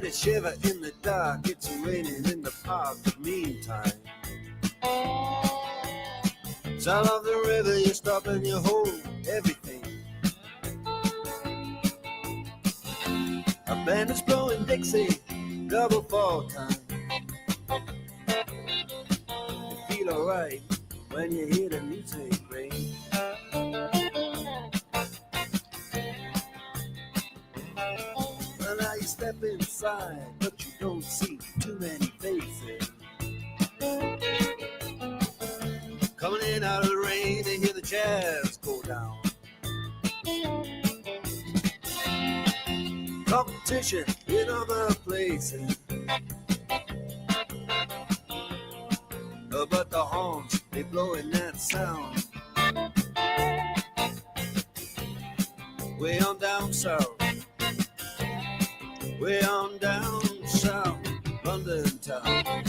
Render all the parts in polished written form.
get a shiver in the dark. It's raining in the park. Meantime, sound of the river, you stop and you hold everything. A band is blowing Dixie, double fall time. You feel alright when you hear the music ring. Well, now you step inside, but you don't see too many faces. Coming in out of the rain, they hear the jazz go down. Competition in other places, but the horns, they blowing that sound. Way on down south, way on down south, London town.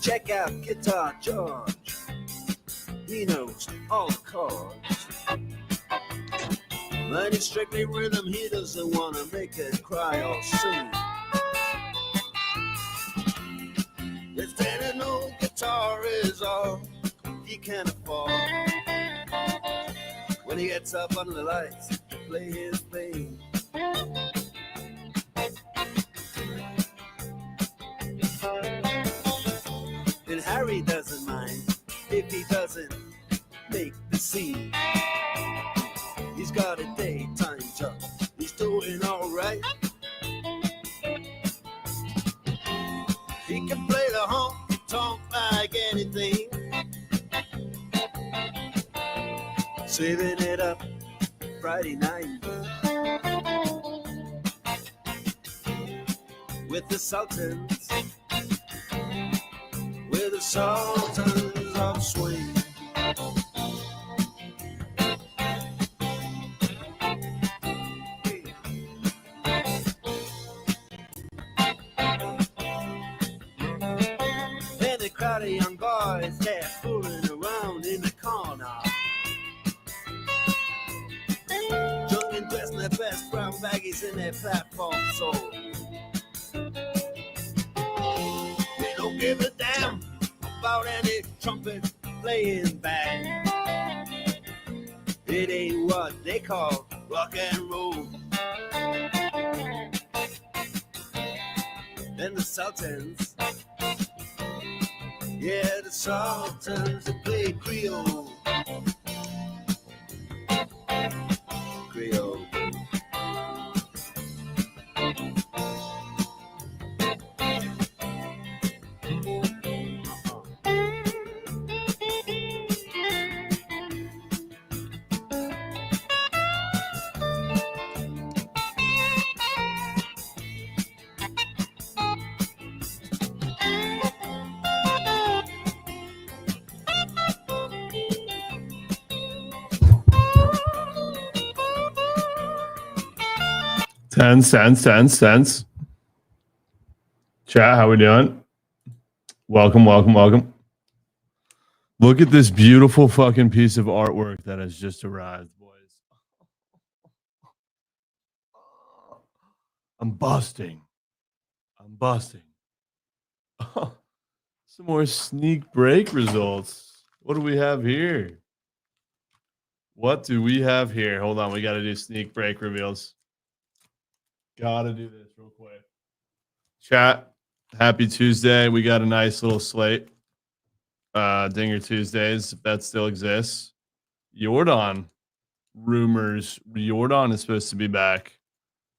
Check out Guitar George, he knows all the chords. But it's strictly rhythm, he doesn't want to make it cry or sing. If there no guitar is all he can afford, when he gets up under the lights to play his thing. And Harry doesn't mind if he doesn't make the scene. He's got a daytime job, he's doing alright. He can play the honky-tonk like anything, saving it up Friday night with the Sultans, with the Sultans of Swing. And the crowd of young boys, they're fooling around in the corner, drunk and dressed in their best brown baggies in their platform soul. They don't give a damn about any trumpet playing band. It ain't what they call rock and roll. And the Sultans, yeah, the Sultans, they play Creole. Creole. Cents. Chat, how we doing? Welcome. Look at this beautiful fucking piece of artwork that has just arrived, boys. I'm busting. Some more sneak break results. What do we have here? Hold on, we got to do sneak break reveals. Gotta do this real quick. Chat, happy Tuesday. We got a nice little slate. Dinger Tuesdays, if that still exists. Jordan rumors. Jordan is supposed to be back.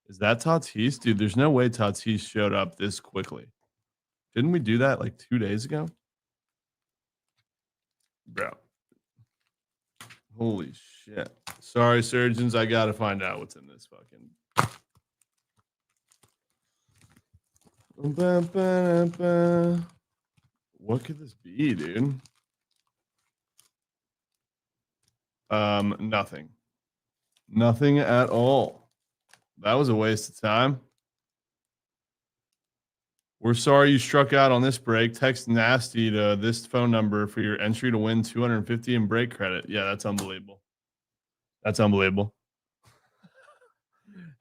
Is that Tatis? Dude, there's no way Tatis showed up this quickly. Didn't we do that like 2 days ago? Bro. Holy shit. Sorry, surgeons. I gotta find out what's in this fucking. What could this be, dude? Nothing. Nothing at all. That was a waste of time. We're sorry you struck out on this break. Text nasty to this phone number for your entry to win 250 in break credit. Yeah, that's unbelievable. That's unbelievable.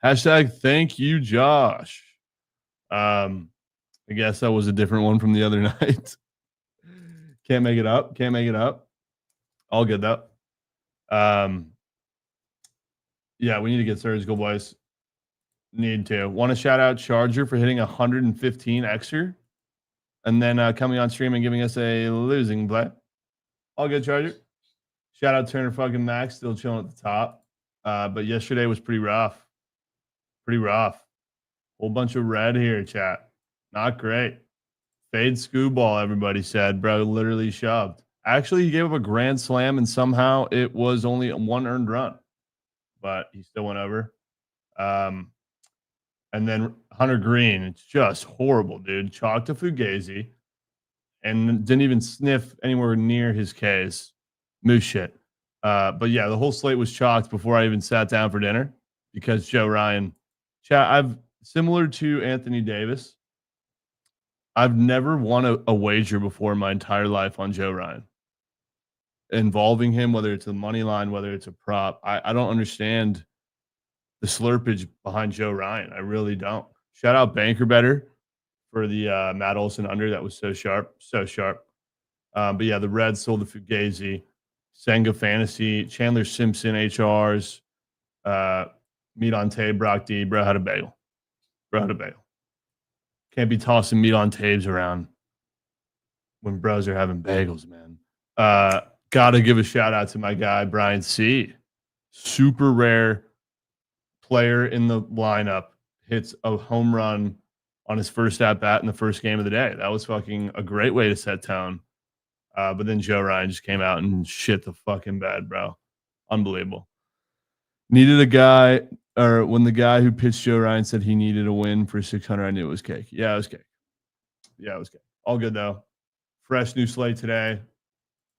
Hashtag thank you, Josh. I guess that was a different one from the other night. Can't make it up. Can't make it up. All good though. Yeah, we need to get surgical, boys. Need to. Want to shout out Charger for hitting 115 extra and then coming on stream and giving us a losing play. All good, Charger. Shout out Turner fucking Max, still chilling at the top. But yesterday was pretty rough. Pretty rough. Whole bunch of red here, chat. Not great. Fade Scooball, everybody said. Bro, literally shoved. Actually, he gave up a grand slam, and somehow it was only one earned run. But he still went over. And then Hunter Green, it's just horrible, dude. Chalked to Fugazi and didn't even sniff anywhere near his Ks. Moose shit. But yeah, the whole slate was chalked before I even sat down for dinner because Joe Ryan. I've similar to Anthony Davis. I've never won a wager before in my entire life on Joe Ryan. Involving him, whether it's a money line, whether it's a prop. I don't understand the slurpage behind Joe Ryan. I really don't. Shout out Banker Better for the Matt Olson under. That was so sharp. So sharp. But yeah, the Reds sold the Fugazi, Senga Fantasy, Chandler Simpson HRs, meat on tape, Brock D. Bro had a bagel. Bro had a bagel. Can't be tossing meat on tapes around when bros are having bagels, man. Gotta give a shout out to my guy, Brian C. Super rare player in the lineup. Hits a home run on his first at bat in the first game of the day. That was fucking a great way to set tone. But then Joe Ryan just came out and shit the fucking bed, bro. Unbelievable. Needed a guy, or when the guy who pitched Joe Ryan said he needed a win for 600, I knew it was cake. Yeah, it was cake. Yeah, it was cake. All good, though. Fresh new slate today.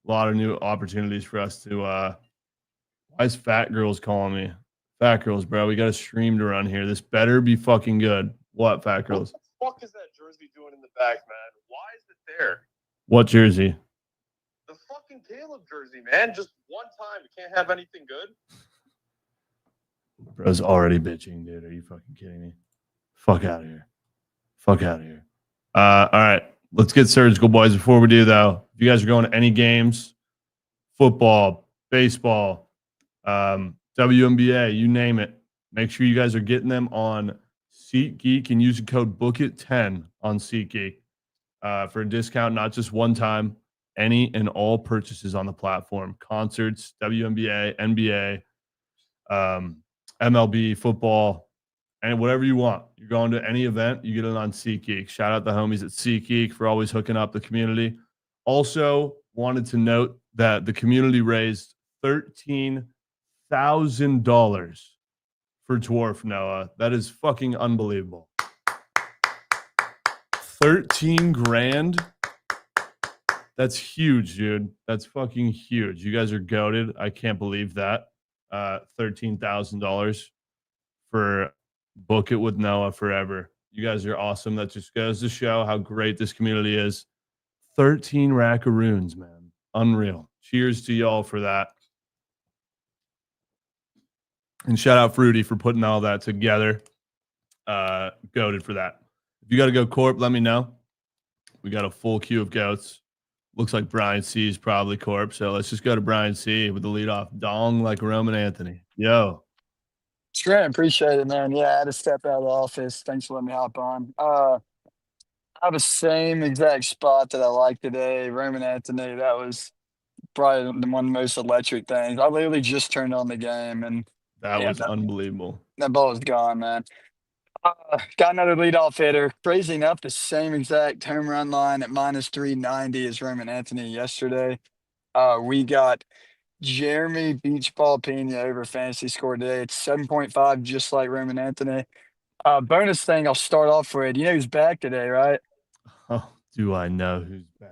A lot of new opportunities for us to. Why is Fat Girls calling me? Fat Girls, bro. We got a stream to run here. This better be fucking good. What, Fat Girls? What the fuck is that jersey doing in the back, man? Why is it there? What jersey? The fucking Caleb jersey, man. Just one time. You can't have anything good. Bro's already bitching, dude. Are you fucking kidding me? Fuck out of here. Fuck out of here. All right. Let's get surgical, boys. Before we do, though, if you guys are going to any games, football, baseball, WNBA, you name it, make sure you guys are getting them on SeatGeek and using code Bookit10 on SeatGeek for a discount, not just one time, any and all purchases on the platform. Concerts, WNBA, NBA, MLB, football, and whatever you want. You're going to any event, you get it on SeatGeek. Shout out the homies at SeatGeek for always hooking up the community. Also, wanted to note that the community raised $13,000 for Dwarf Noah. That is fucking unbelievable. 13 grand. That's huge, dude. That's fucking huge. You guys are goated. I can't believe that. $13,000 for Book It with Noah forever. You guys are awesome. That just goes to show how great this community is. 13 rackaroons, man. Unreal. Cheers to y'all for that. And shout out Fruity for putting all that together. Goated for that. If you got to go corp, let me know. We got a full queue of goats. Looks like Brian C is probably corp. So let's just go to Brian C with the leadoff dong like Roman Anthony. Yo. Trent, appreciate it, man. Yeah, I had to step out of the office. Thanks for letting me hop on. I have the same exact spot that I like today. Roman Anthony, that was probably one of the most electric things. I literally just turned on the game, and That was unbelievable. That ball is gone, man. Got another leadoff hitter. Crazy enough, the same exact home run line at minus 390 as Roman Anthony yesterday. We got Jeremy Beach Ball Pena over fantasy score today. It's 7.5, just like Roman Anthony. Bonus thing, I'll start off with. You know who's back today, right? Oh, do I know who's back?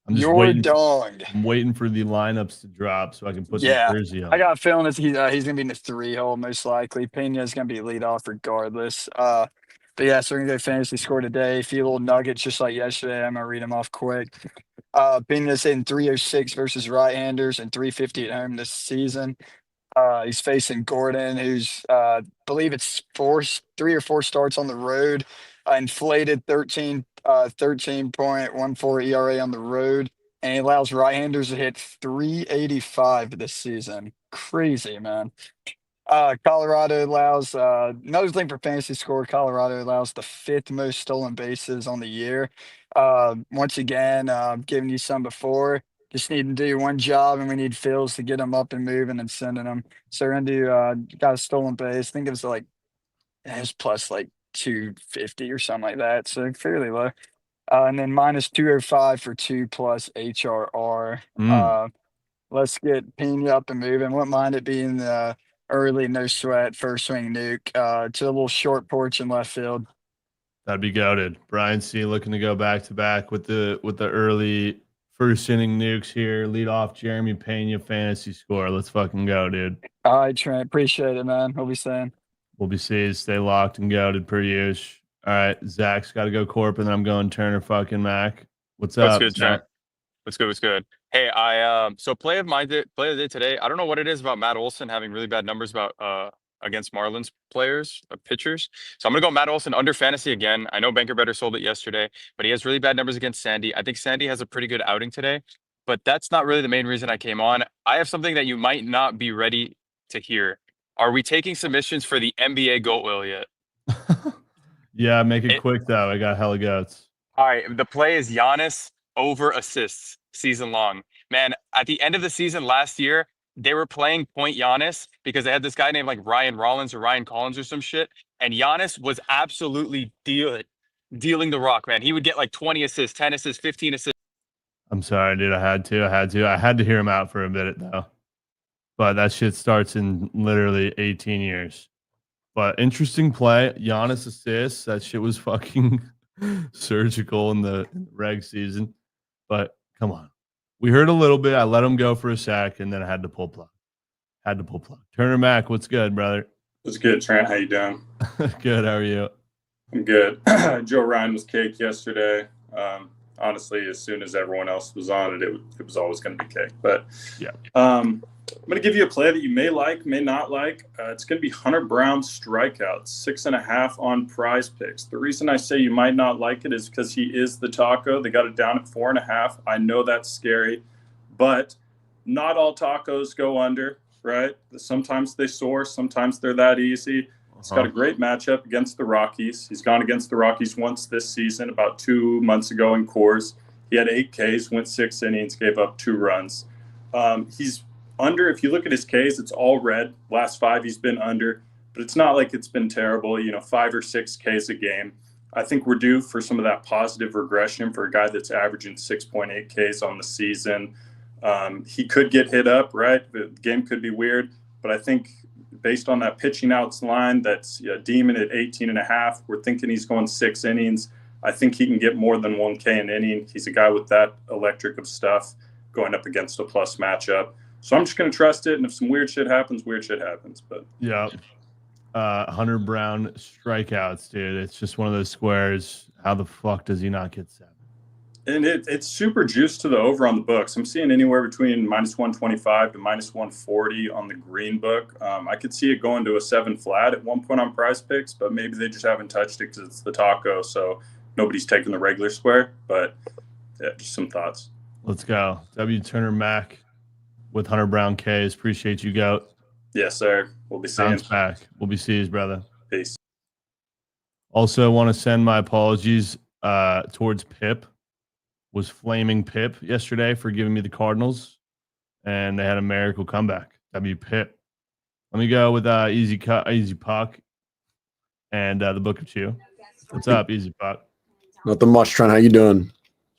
I'm just Your waiting. dog. I'm waiting for the lineups to drop so I can put the jersey on. I got a feeling he's gonna be in the 3 hole most likely. Pena's gonna be lead off regardless. But yeah, so we're gonna go fantasy score today. A few little nuggets just like yesterday. I'm gonna read them off quick. Pena's hitting 306 versus right-handers and 350 at home this season. He's facing Gordon, who's believe it's 3 or 4 starts on the road. Inflated 13.14 ERA on the road, and he allows right-handers to hit 385 this season. Crazy, man. Colorado allows another thing for fantasy score. Colorado allows the 5th most stolen bases on the year. Once again, giving you some before. Just need to do one job, and we need Phils to get them up and moving and sending them. So we're gonna do got a stolen base. I think it was like it was plus like 250 or something like that. So fairly low. And then minus 205 for 2 plus HRR. Let's get Pena up and moving. Wouldn't mind it being the early no sweat first swing nuke to a little short porch in left field. That'd be goated. Brian C looking to go back to back with the early first inning nukes here. Lead off Jeremy Pena fantasy score. Let's fucking go, dude. All right, Trent. Appreciate it, man. What we saying? We'll be seized. Stay locked and goated per use. All right, Zach's got to go Corp, and then I'm going Turner fucking Mac. What's up? What's good, Trent? What's good? What's good? Hey, so play of the day today. I don't know what it is about Matt Olson having really bad numbers about against Marlins players, pitchers. So I'm gonna go Matt Olson under fantasy again. I know Banker Better sold it yesterday, but he has really bad numbers against Sandy. I think Sandy has a pretty good outing today, but that's not really the main reason I came on. I have something that you might not be ready to hear. Are we taking submissions for the NBA Goat Wheel yet? Yeah, make it quick though. I got hella goats. All right, the play is Giannis over assists season long. Man, at the end of the season last year, they were playing point Giannis because they had this guy named like Ryan Rollins or Ryan Collins or some shit. And Giannis was absolutely dealing the rock, man. He would get like 20 assists, 10 assists, 15 assists. I'm sorry, dude. I had to hear him out for a minute though. But that shit starts in literally 18 years. But interesting play. Giannis assists. That shit was fucking surgical in the reg season. But come on. We heard a little bit. I let him go for a sec, and then I had to pull plug. Turner Mac, what's good, brother? What's good, Trent? How you doing? Good. How are you? I'm good. Joe Ryan was cake yesterday. Honestly, as soon as everyone else was on it, it was always going to be cake. But yeah, I'm going to give you a play that you may like, may not like. It's going to be Hunter Brown strikeouts, 6.5 on Prize Picks. The reason I say you might not like it is because he is the taco. They got it down at 4.5. I know that's scary, but not all tacos go under, right? Sometimes they soar. Sometimes they're that easy. He's got a great matchup against the Rockies. He's gone against the Rockies once this season, about 2 months ago in Coors. He had 8 Ks, went 6 innings, gave up 2 runs. He's under, if you look at his Ks, it's all red. Last 5, he's been under, but it's not like it's been terrible, 5 or 6 Ks a game. I think we're due for some of that positive regression for a guy that's averaging 6.8 Ks on the season. He could get hit up, right? The game could be weird, but I think based on that pitching outs line, that's Demon at 18.5. We're thinking he's going 6 innings. I think he can get more than 1 K an inning. He's a guy with that electric of stuff going up against a plus matchup. So I'm just going to trust it. And if some weird shit happens, But yeah, Hunter Brown strikeouts, dude. It's just one of those squares. How the fuck does he not get 7? And it's super juiced to the over on the books. I'm seeing anywhere between minus 125 to minus 140 on the green book. I could see it going to a 7 flat at one point on Prize Picks, but maybe they just haven't touched it because it's the taco, so nobody's taking the regular square. But yeah, just some thoughts. Let's go. W. Turner Mac with Hunter Brown Ks. Appreciate you, Goat. Yes, sir. We'll be seeing. Bounce back. We'll be seeing, brother. Peace. Also, want to send my apologies towards Pip. Was flaming Pip yesterday for giving me the Cardinals, and they had a miracle comeback. W. Pip. Let me go with Easy Puck and the Book of Chew. What's up, Easy Puck? Nothing much, Trent. How you doing?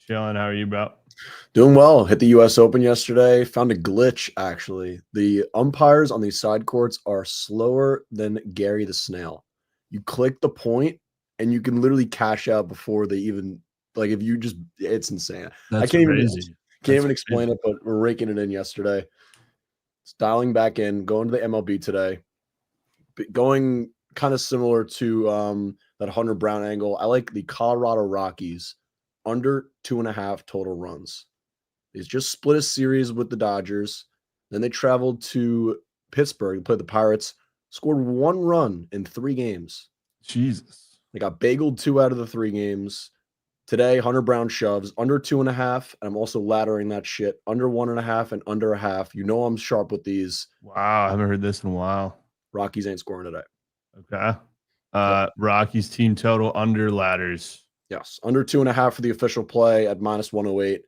Chilling. How are you, bro? Doing well. Hit the U.S. Open yesterday. Found a glitch, actually. The umpires on these side courts are slower than Gary the Snail. You click the point, and you can literally cash out before they even – like if you just – it's insane. That's I can't crazy. even explain it, but we're raking it in yesterday. It's dialing back in, going to the MLB today. Going kind of similar to that Hunter Brown angle. I like the Colorado Rockies under 2.5 total runs. They just split a series with the Dodgers. Then they traveled to Pittsburgh and played the Pirates, scored 1 run in 3 games. Jesus. They got bageled 2 out of the 3 games. Today, Hunter Brown shoves under 2.5. And I'm also laddering that shit under 1.5 and under 0.5. You know I'm sharp with these. Wow, I haven't heard this in a while. Rockies ain't scoring today. Okay. Rockies team total under ladders. Yes, under 2.5 for the official play at -108,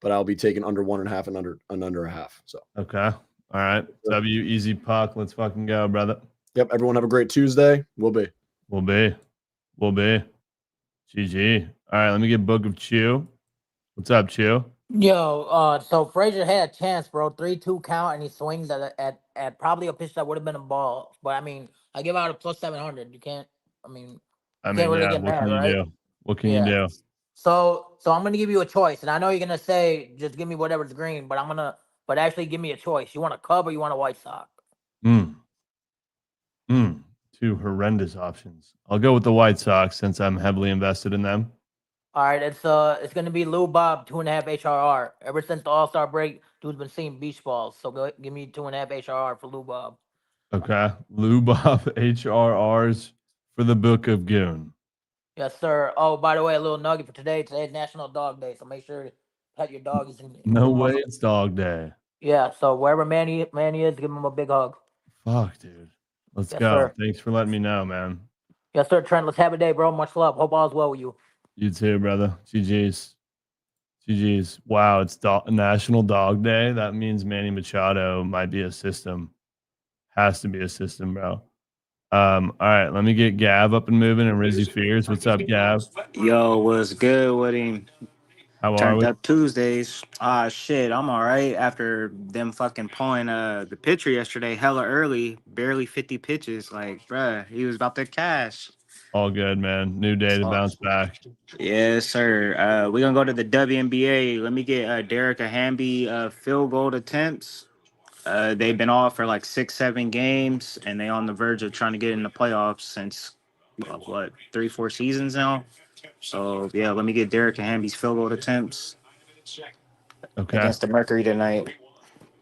but I'll be taking under 1.5 and under 0.5. So okay, all right. W easy puck. Let's fucking go, brother. Yep. Everyone have a great Tuesday. We'll be. GG. All right, let me get Book of Chew. What's up, Chew? Yo, so Frazier had a chance, bro. 3-2 count, and he swings at probably a pitch that would have been a ball. But I mean, I give out a plus 700. You can't. I mean, can't really yeah. get What mad, can you right? do? What can you do? So I'm gonna give you a choice, and I know you're gonna say just give me whatever's green, but but actually give me a choice. You want a Cub or you want a White Sox? Two horrendous options. I'll go with the White Sox since I'm heavily invested in them. All right, it's gonna be Lou Bob 2.5 HRR. Ever since the All-Star break, dude's been seeing beach balls. So give me 2.5 HRR for Lou Bob. Okay, Lou Bob HRRs for the Book of Goon. Yes, sir. Oh, by the way, a little nugget for today. Today's National Dog Day, so make sure to pet your doggies. No way, it's dog day. Yeah, so wherever Manny is, give him a big hug. Fuck, dude. Let's Yes, go. sir. Thanks for letting me know, man. Yes, sir, Trent. Let's have a day, bro. Much love. Hope all's well with you. You too, brother. GG's. Wow, it's National Dog Day. That means Manny Machado might be a system. Has to be a system, bro. All right, let me get Gav up and moving and Rizzy Fears. What's up, Gav? Yo, what's good with him? How are Turned we? up Tuesdays. Shit, I'm all right after them fucking pulling the pitcher yesterday hella early, barely 50 pitches. Like, bruh, he was about to cash. All good, man. New day to bounce back. Yes, sir. We're gonna go to the WNBA. Let me get Derek Hamby field goal attempts. They've been off for like 6-7 games, and they on the verge of trying to get in the playoffs since what 3-4 seasons now. So yeah, let me get Derek Hamby's field goal attempts against the Mercury tonight.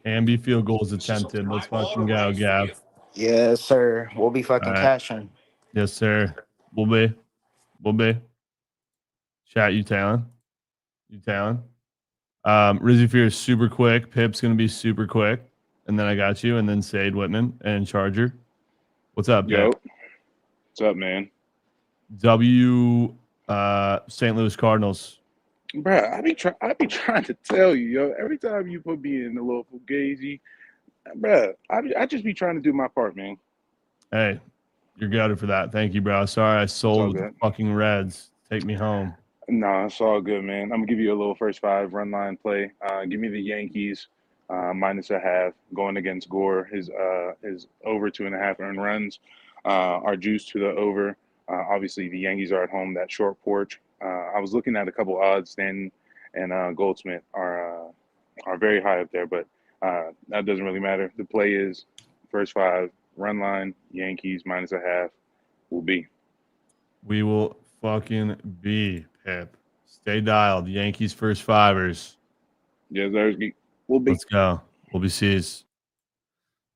Hamby field goals attempted. Let's fucking go, Gav. Yes, sir. We'll be fucking cashing. Yes, sir. We'll be. Chat, you Talon. Rizzy Fears super quick. Pip's gonna be super quick. And then I got you, and then Sade Whitman and Charger. What's up, Yo? Pip? What's up, man? St. Louis Cardinals. Bruh, I be trying to tell you, yo. Every time you put me in the little fugazi, bruh, I just be trying to do my part, man. Hey, you're gutted for that. Thank you, bro. Sorry I sold with the fucking Reds. Take me home. No, it's all good, man. I'm gonna give you a little first 5 run line play. Give me the Yankees -0.5 going against Gore. His over 2.5 earned runs are juiced to the over. Obviously, the Yankees are at home. That short porch. I was looking at a couple odds. Stanton and Goldsmith are very high up there, but that doesn't really matter. The play is first 5 run line. Yankees -0.5 will be. We will fucking be, Pip. Stay dialed. Yankees first 5ers. Yes, there's we'll be. Let's go. We'll be C's.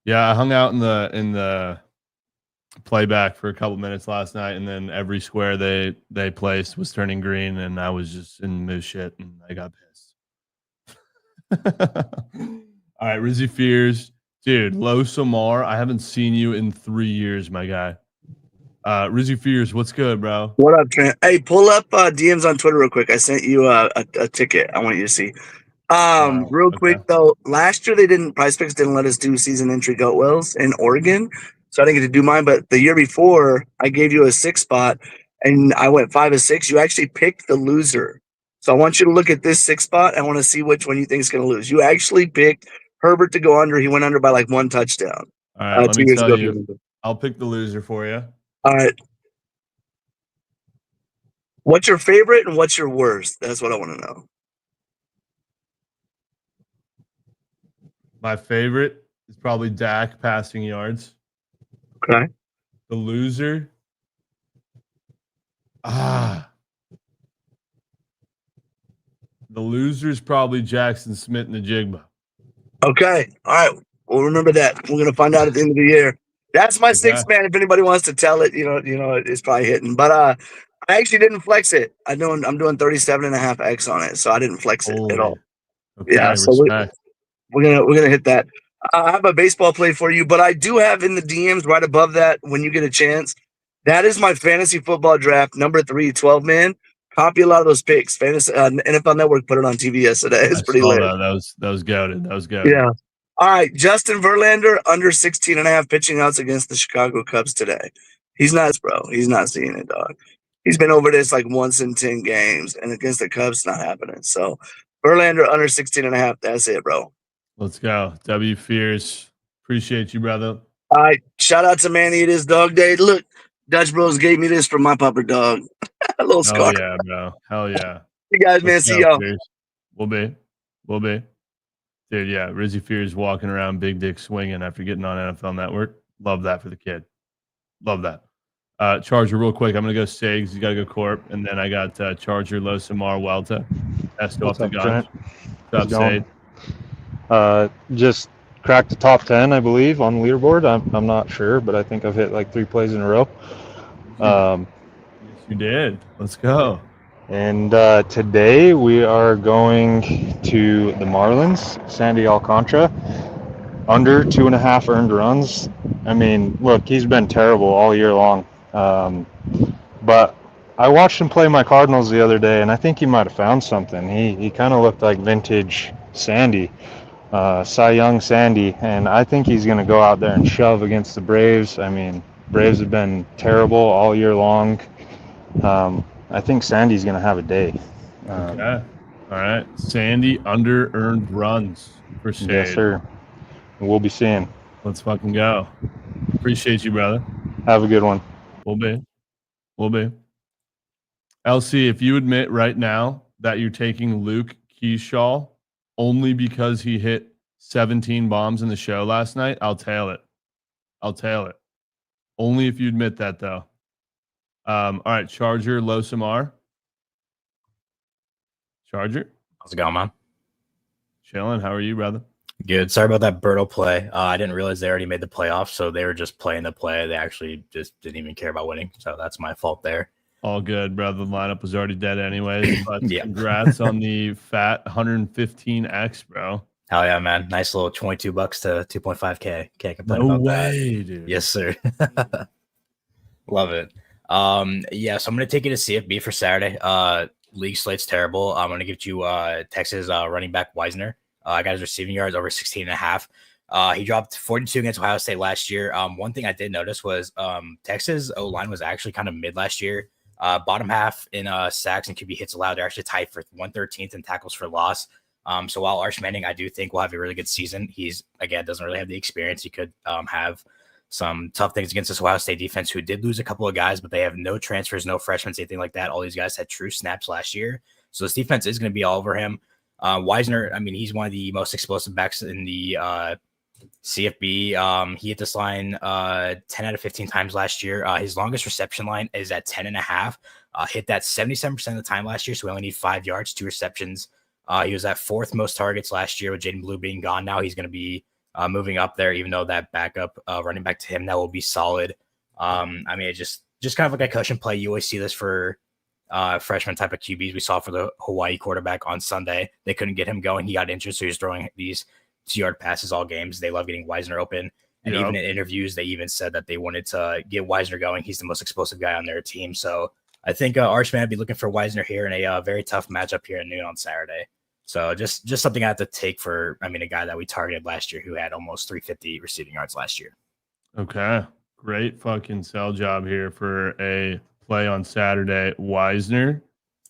Yeah, I hung out in the playback for a couple minutes last night, and then every square they placed was turning green, and I was just in mood shit, and I got pissed. All right, Rizzy Fears. Dude, Lo Samar, I haven't seen you in 3 years, my guy. Rizzy Fears, what's good, bro? What up, Trent? Hey, pull up DMs on Twitter real quick. I sent you a ticket. I want you to see. Real quick though, last year Prize Picks didn't let us do season entry goat whales in Oregon, so I didn't get to do mine. But the year before, I gave you a 6 spot, and I went 5 of 6. You actually picked the loser, so I want you to look at this 6 spot. I want to see which one you think is going to lose. You actually picked Herbert to go under. He went under by like 1 touchdown. All right, let 2 me years tell ago. you. I'll pick the loser for you. All right. What's your favorite and what's your worst? That's what I want to know. My favorite is probably Dak passing yards. Okay. The loser loser's probably Jackson Smith and the Jigba. Okay. All right. We'll remember that. We're gonna find out at the end of the year. That's my six man. If anybody wants to tell it, it's probably hitting. But I actually didn't flex it. I'm doing 37.5x on it, so I didn't flex it at all. Okay, Yeah. So we're gonna hit that. I have a baseball play for you, but I do have in the DMs right above that when you get a chance. That is my fantasy football draft number 3, 12 man. Copy a lot of those picks. Fantasy NFL Network put it on TV yesterday. It's pretty lit. That was goated. That was goated. Yeah. All right. Justin Verlander under 16.5 pitching outs against the Chicago Cubs today. He's not, bro. He's not seeing it, dog. He's been over this like once in 10 games, and against the Cubs, it's not happening. So Verlander under 16.5. That's it, bro. Let's go. W Fears. Appreciate you, brother. All right. Shout out to Manny. It is dog day. Look, Dutch Bros gave me this from my pupper dog. A little scar. Hell yeah, bro. Hell yeah. You guys, man. See y'all. Fears. We'll be. Dude, yeah. Rizzy Fears walking around big dick swinging after getting on NFL Network. Love that for the kid. Love that. Charger, real quick. I'm going to go Sags. You got to go Corp. And then I got Charger, Losamar, Welta. That's off the gun. What's up, Sade? Just cracked the top 10, I believe, on the leaderboard. I'm not sure, but I think I've hit like 3 plays in a row. Yes, you did. Let's go. And today we are going to the Marlins, Sandy Alcantara, under 2.5 earned runs. I mean, look, he's been terrible all year long. But I watched him play my Cardinals the other day, and I think he might have found something. He kind of looked like vintage Sandy. Cy Young Sandy, and I think he's going to go out there and shove against the Braves. I mean, Braves have been terrible all year long. I think Sandy's going to have a day. Okay. All right. Sandy under earned runs for Shade. Yes, sir. We'll be seeing. Let's fucking go. Appreciate you, brother. Have a good one. We'll be. LC, if you admit right now that you're taking Luke Keyshaw only because he hit 17 bombs in the show last night, I'll tail it. Only if you admit that, though. All right, Charger, Losamar. Charger. How's it going, man? Chilling. How are you, brother? Good. Sorry about that Berto play. I didn't realize they already made the playoffs, so they were just playing the play. They actually just didn't even care about winning, so that's my fault there. All good, brother. The lineup was already dead anyways, but yeah. Congrats on the fat 115x, bro. Hell yeah, man. Nice little $22 to 2.5K. Can't complain no about way, that. Dude. Yes, sir. Love it. Yeah, so I'm going to take you to CFB for Saturday. League slate's terrible. I'm going to give you Texas running back Wisner. I got his receiving yards over 16.5. He dropped 42 against Ohio State last year. One thing I did notice was Texas O-line was actually kind of mid last year. Bottom half in sacks and QB hits allowed. They're actually tied for 113th in tackles for loss. So while Arch Manning, I do think will have a really good season. He's, again, doesn't really have the experience. He could have some tough things against this Ohio State defense, who did lose a couple of guys, but they have no transfers, no freshmen, anything like that. All these guys had true snaps last year. So this defense is going to be all over him. Wisner, I mean, he's one of the most explosive backs in the CFB. He hit this line 10 out of 15 times last year. His longest reception line is at 10.5. Hit that 77% of the time last year, so we only need 5 yards, 2 receptions. He was at 4th most targets last year with Jaden Blue being gone. Now he's going to be moving up there, even though that backup running back to him, that will be solid. I mean, it just kind of like a cushion play. You always see this for freshman type of QBs. We saw for the Hawaii quarterback on Sunday. They couldn't get him going. He got injured, so he was throwing these 2-yard passes all games. They love getting Wisner open. And even in interviews, they even said that they wanted to get Wisner going. He's the most explosive guy on their team. So I think Archman would be looking for Wisner here in a very tough matchup here at noon on Saturday. So just something I have to take for, I mean, a guy that we targeted last year who had almost 350 receiving yards last year. Okay. Great fucking sell job here for a play on Saturday. Wisner,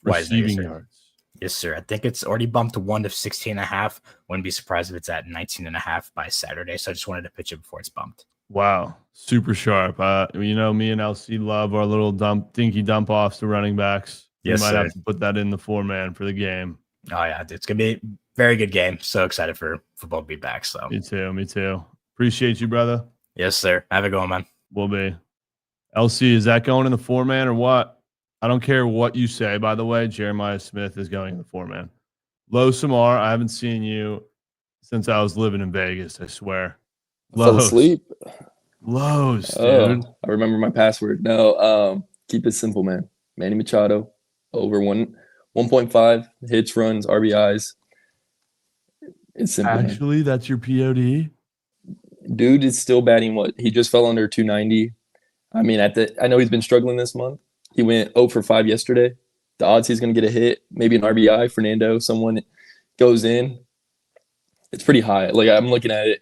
receiving yes, yards. Yes, sir. I think it's already bumped to 1 to 16.5. Wouldn't be surprised if it's at 19.5 by Saturday. So I just wanted to pitch it before it's bumped. Wow. Super sharp. You know, me and LC love our little dinky dump offs to running backs. Yes, you might sir. have to put that in the 4-man for the game. Oh, yeah. It's going to be a very good game. So excited for football to be back. So Me too. Appreciate you, brother. Yes, sir. Have a good one, man. Will be. LC, is that going in the 4-man or what? I don't care what you say, by the way. Jeremiah Smith is going in the 4-man. Low Samar, I haven't seen you since I was living in Vegas, I swear. I fell Lows. asleep. Lows, dude. Oh, I remember my password. No, keep it simple, man. Manny Machado over 1.5 hits, runs, RBIs. It's simple, man. Actually, that's your POD? Dude is still batting what? He just fell under 290. I mean, I know he's been struggling this month. He went 0 for 5 yesterday. The odds he's going to get a hit, maybe an RBI, Fernando, someone goes in, it's pretty high. Like, I'm looking at it.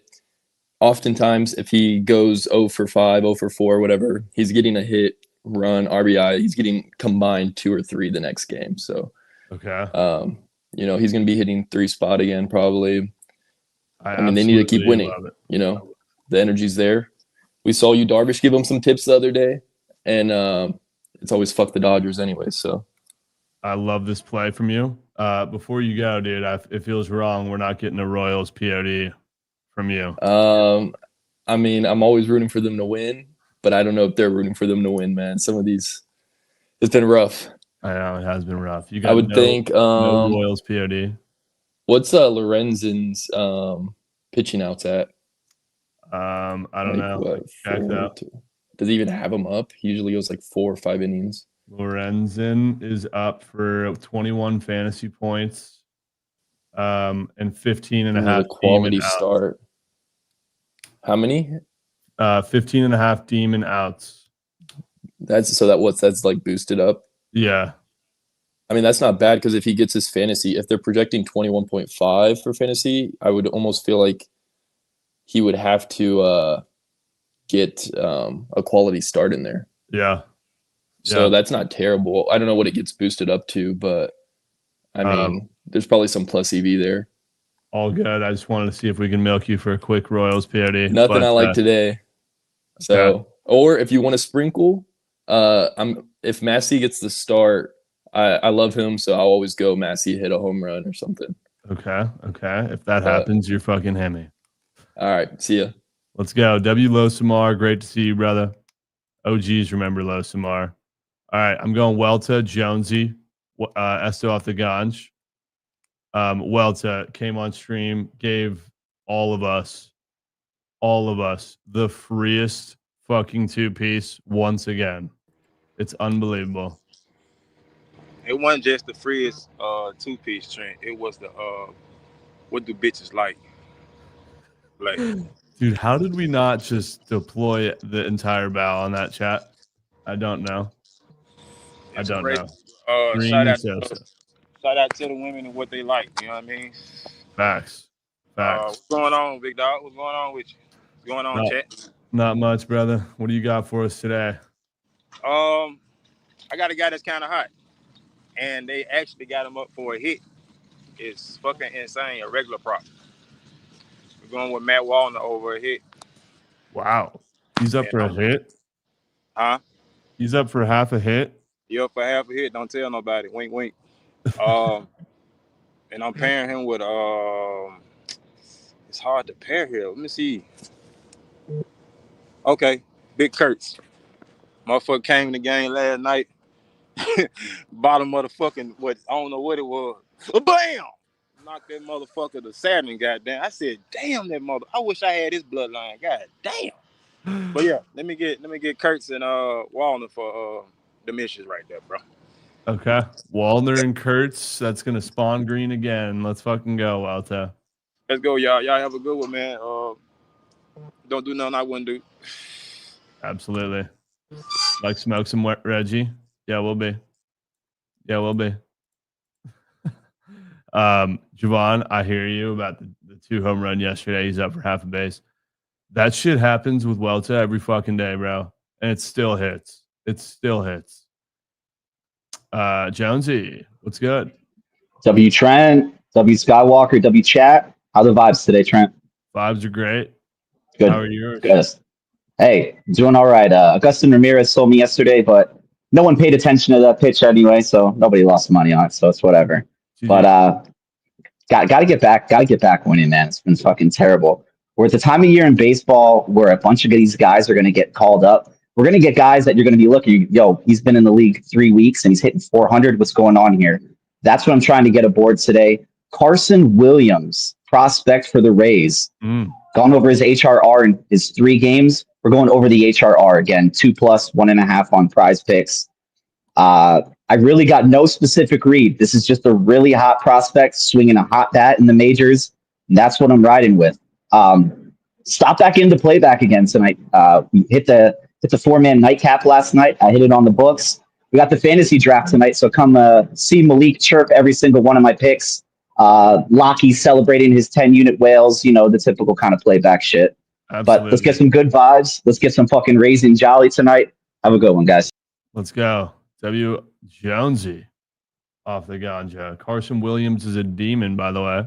Oftentimes, if he goes 0 for 5, 0 for 4, whatever, he's getting a hit, run, RBI. He's getting combined 2 or 3 the next game. So, okay. You know, he's going to be hitting 3 spot again, probably. I mean, they need to keep absolutely winning. love it. You know, the energy's there. We saw you, Darvish, give him some tips the other day, and it's always fuck the Dodgers anyway. So I love this play from you. Before you go, dude, it feels wrong. We're not getting a Royals POD from you. I mean, I'm always rooting for them to win, but I don't know if they're rooting for them to win, man. Some of these, it's been rough. I know it has been rough. You got I would think no Royals POD. What's Lorenzen's pitching outs at? I don't know. What, Check that. Does he even have them up? He usually goes like 4 or 5 innings. Lorenzen is up for 21 fantasy points, and 15 and a half quality start. How many? 15 and a half demon outs. That's like boosted up. Yeah. I mean, that's not bad because if he gets his fantasy, if they're projecting 21.5 for fantasy, I would almost feel like he would have to get a quality start in there. Yeah. So that's not terrible. I don't know what it gets boosted up to, but I mean, there's probably some plus EV there. All good. I just wanted to see if we can milk you for a quick Royals POD. Nothing I like today. So, or if you want to sprinkle, if Massey gets the start, I love him, so I'll always go Massey hit a home run or something. Okay. If that happens, you're fucking Hemi. All right. See ya. Let's go. W. Losamar. Great to see you, brother. OGs remember Losamar. All right. I'm going Welta, Jonesy, Esto off the Ganj. Welta came on stream, gave all of us the freest fucking 2-piece once again. It's unbelievable. It wasn't just the freest 2-piece, Trent. It was the what do bitches like? Like, dude, how did we not just deploy the entire bow on that chat? I don't know. Shout out to the women and what they like. You know what I mean? Facts. What's going on, big dog? What's going on with you? What's going on, chat? Not much, brother. What do you got for us today? I got a guy that's kind of hot, and they actually got him up for a hit. It's fucking insane. A regular prop. We're going with Matt Wallner over a hit. Wow, he's up for a hit. Huh? He's up for half a hit. You up for half a hit? Don't tell nobody. Wink, wink. And I'm pairing him with it's hard to pair here. Let me see. Okay, Big Kurtz. Motherfucker came in the game last night. Bottom of the fucking I don't know what it was. Bam! Knocked that motherfucker to Saturn, goddamn. I said, damn that mother. I wish I had his bloodline. God damn. But yeah, let me get Kurtz and Wallner for the missions right there, bro. Okay. Wallner and Kurtz. That's gonna spawn green again. Let's fucking go, Walter. Let's go, y'all. Y'all have a good one, man. Don't do nothing I wouldn't do. Absolutely. Like smoke some wet Reggie. Yeah, we'll be. Jovan, I hear you about the 2 home run yesterday. He's up for half a base. That shit happens with Welta every fucking day, bro. And it still hits. Jonesy, what's good? W Trent, W Skywalker, W Chat. How are the vibes today, Trent? Vibes are great. Good. How are yours? Good. Hey, doing all right. Augustin Ramirez told me yesterday, but no one paid attention to that pitch anyway, so nobody lost money on it, so it's whatever. But gotta get back winning, man. It's been fucking terrible. We're at the time of year in baseball where a bunch of these guys are going to get called up. We're going to get guys that you're going to be looking, he's been in the league 3 weeks and he's hitting 400. What's going on here? That's what I'm trying to get aboard today. Carson Williams, prospect for the Rays. Gone over his HRR in his 3 games. We're going over the HRR again, 2+, 1.5 on Prize Picks. I really got no specific read. This is just a really hot prospect swinging a hot bat in the majors. And that's what I'm riding with. Stop back into playback again tonight. We hit the 4-man nightcap last night. I hit it on the books. We got the fantasy draft tonight, so come see Malik chirp every single one of my picks. Lockie celebrating his 10-unit whales, the typical kind of playback shit. Absolutely. But let's get some good vibes. Let's get some fucking raising jolly tonight. Have a good one, guys. Let's go. W. Jonesy off the ganja. Carson Williams is a demon, by the way.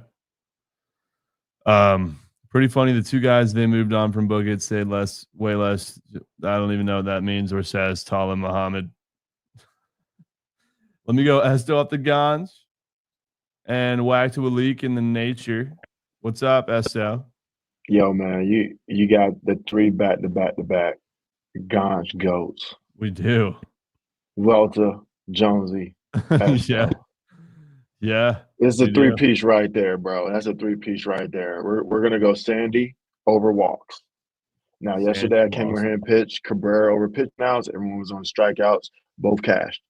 Pretty funny. The 2 guys they moved on from Bookit stayed way less. I don't even know what that means or says. Tal and Muhammad. Let me go Esto off the ganj and whack to a leak in the nature. What's up, Esto? Yo, man, you got the 3 back-to-back ganj goats. We do. Welter, Jonesy, Yeah. Yeah. It's a 3-piece right there, bro. That's a 3-piece right there. We're gonna go Sandy over walks. Now, yesterday I came over here and pitched Cabrera over pitch outs. Everyone was on strikeouts, both cashed.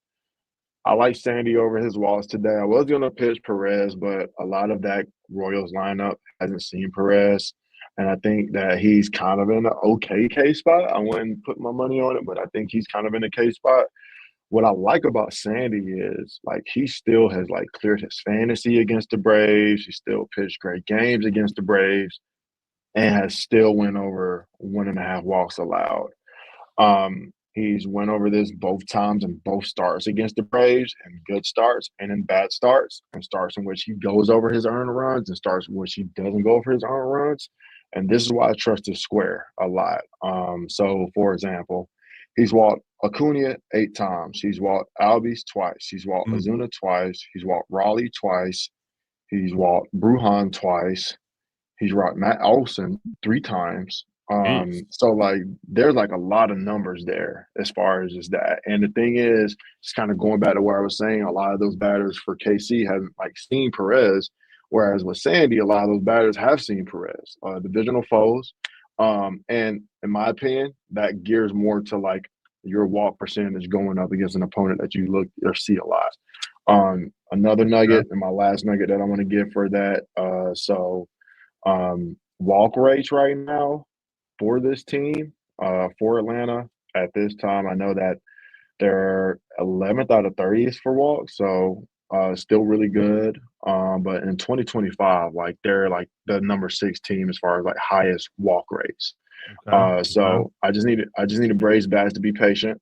I like Sandy over his walks today. I was gonna pitch Perez, but a lot of that Royals lineup hasn't seen Perez. And I think that he's kind of in an okay K spot. I wouldn't put my money on it, but I think he's kind of in a K spot. What I like about Sandy is he still has cleared his fantasy against the Braves. He still pitched great games against the Braves and has still went over 1.5 walks allowed. He's went over this both times in both starts against the Braves, and good starts and in bad starts, and starts in which he goes over his earned runs and starts in which he doesn't go over his earned runs. And this is why I trust his square a lot. So, for example, he's walked Acuna 8 times. He's walked Albies twice. He's walked Ozuna twice. He's walked Raleigh twice. He's walked Brujan twice. He's walked Matt Olson 3 times. So there's a lot of numbers there as far as just that. And the thing is, just kind of going back to where I was saying, a lot of those batters for KC haven't seen Perez, whereas with Sandy, a lot of those batters have seen Perez, divisional foes. And in my opinion, that gears more to your walk percentage going up against an opponent that you look or see a lot. Another nugget, and my last nugget that I want to give for that. Walk rates right now for this team, for Atlanta at this time, I know that they're 11th out of 30th for walks, so still really good. But in 2025, they're the number 6 team as far as highest walk rates. So I just need a Braves bats to be patient.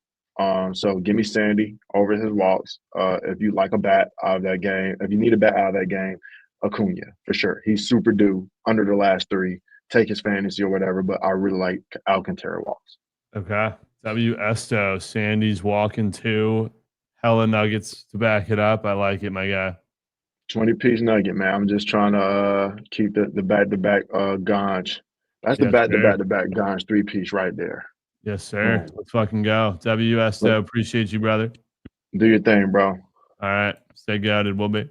So give me Sandy over his walks. If you like a bat out of that game, if you need a bat out of that game, Acuna for sure. He's super due under the last 3. Take his fantasy or whatever, but I really like Alcantara walks. Okay. W. Esto, Sandy's walking 2. Hella nuggets to back it up. I like it, my guy. 20-piece nugget, man. I'm just trying to keep the back-to-back ganj. That's the back-to-back ganj 3-piece right there. Yes, sir. Let's fucking go. W. Esto, appreciate you, brother. Do your thing, bro. All right. Stay guided. We'll be.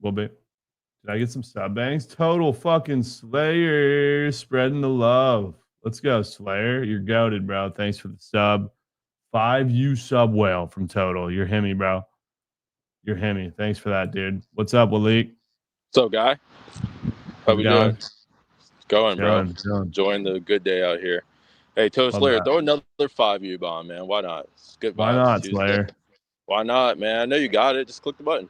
Did I get some sub banks? Total fucking Slayer spreading the love. Let's go, Slayer. You're goated, bro. Thanks for the sub. 5U sub whale from Total. You're Hemi, bro. You're Hemi. Thanks for that, dude. What's up, Waleek? What's up, guy? How we doing? Going, bro. Going. Enjoying the good day out here. Hey, Total Slayer, throw another 5U bomb, man. Why not? It's good vibes. Why not, Tuesday. Slayer? Why not, man? I know you got it. Just click the button.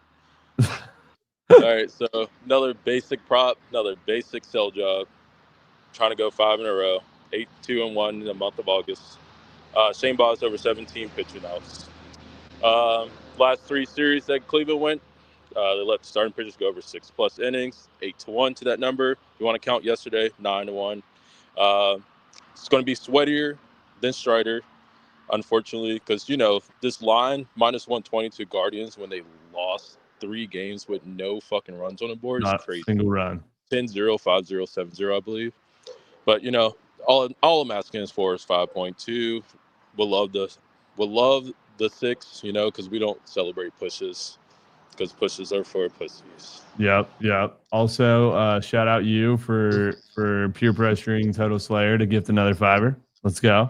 All right, so another basic prop, another basic sell job. Trying to go 5 in a row. 8-2-1 in the month of August. Shane Boss over 17 pitching outs. Last 3 series that Cleveland went, they let the starting pitchers go over 6+ innings. 8-1 to that number. You want to count yesterday? 9-1. It's going to be sweatier than Strider, unfortunately, because this line -120 to Guardians when they lost 3 games with no fucking runs on the board is crazy. Single run. 10-0, 5-0, 7-0, I believe. But all I'm asking is for is 5.2. We'll love the 6, because we don't celebrate pushes. because pushes are for pussies. Yep. Also, shout out you for peer pressuring Total Slayer to gift another $5. Let's go.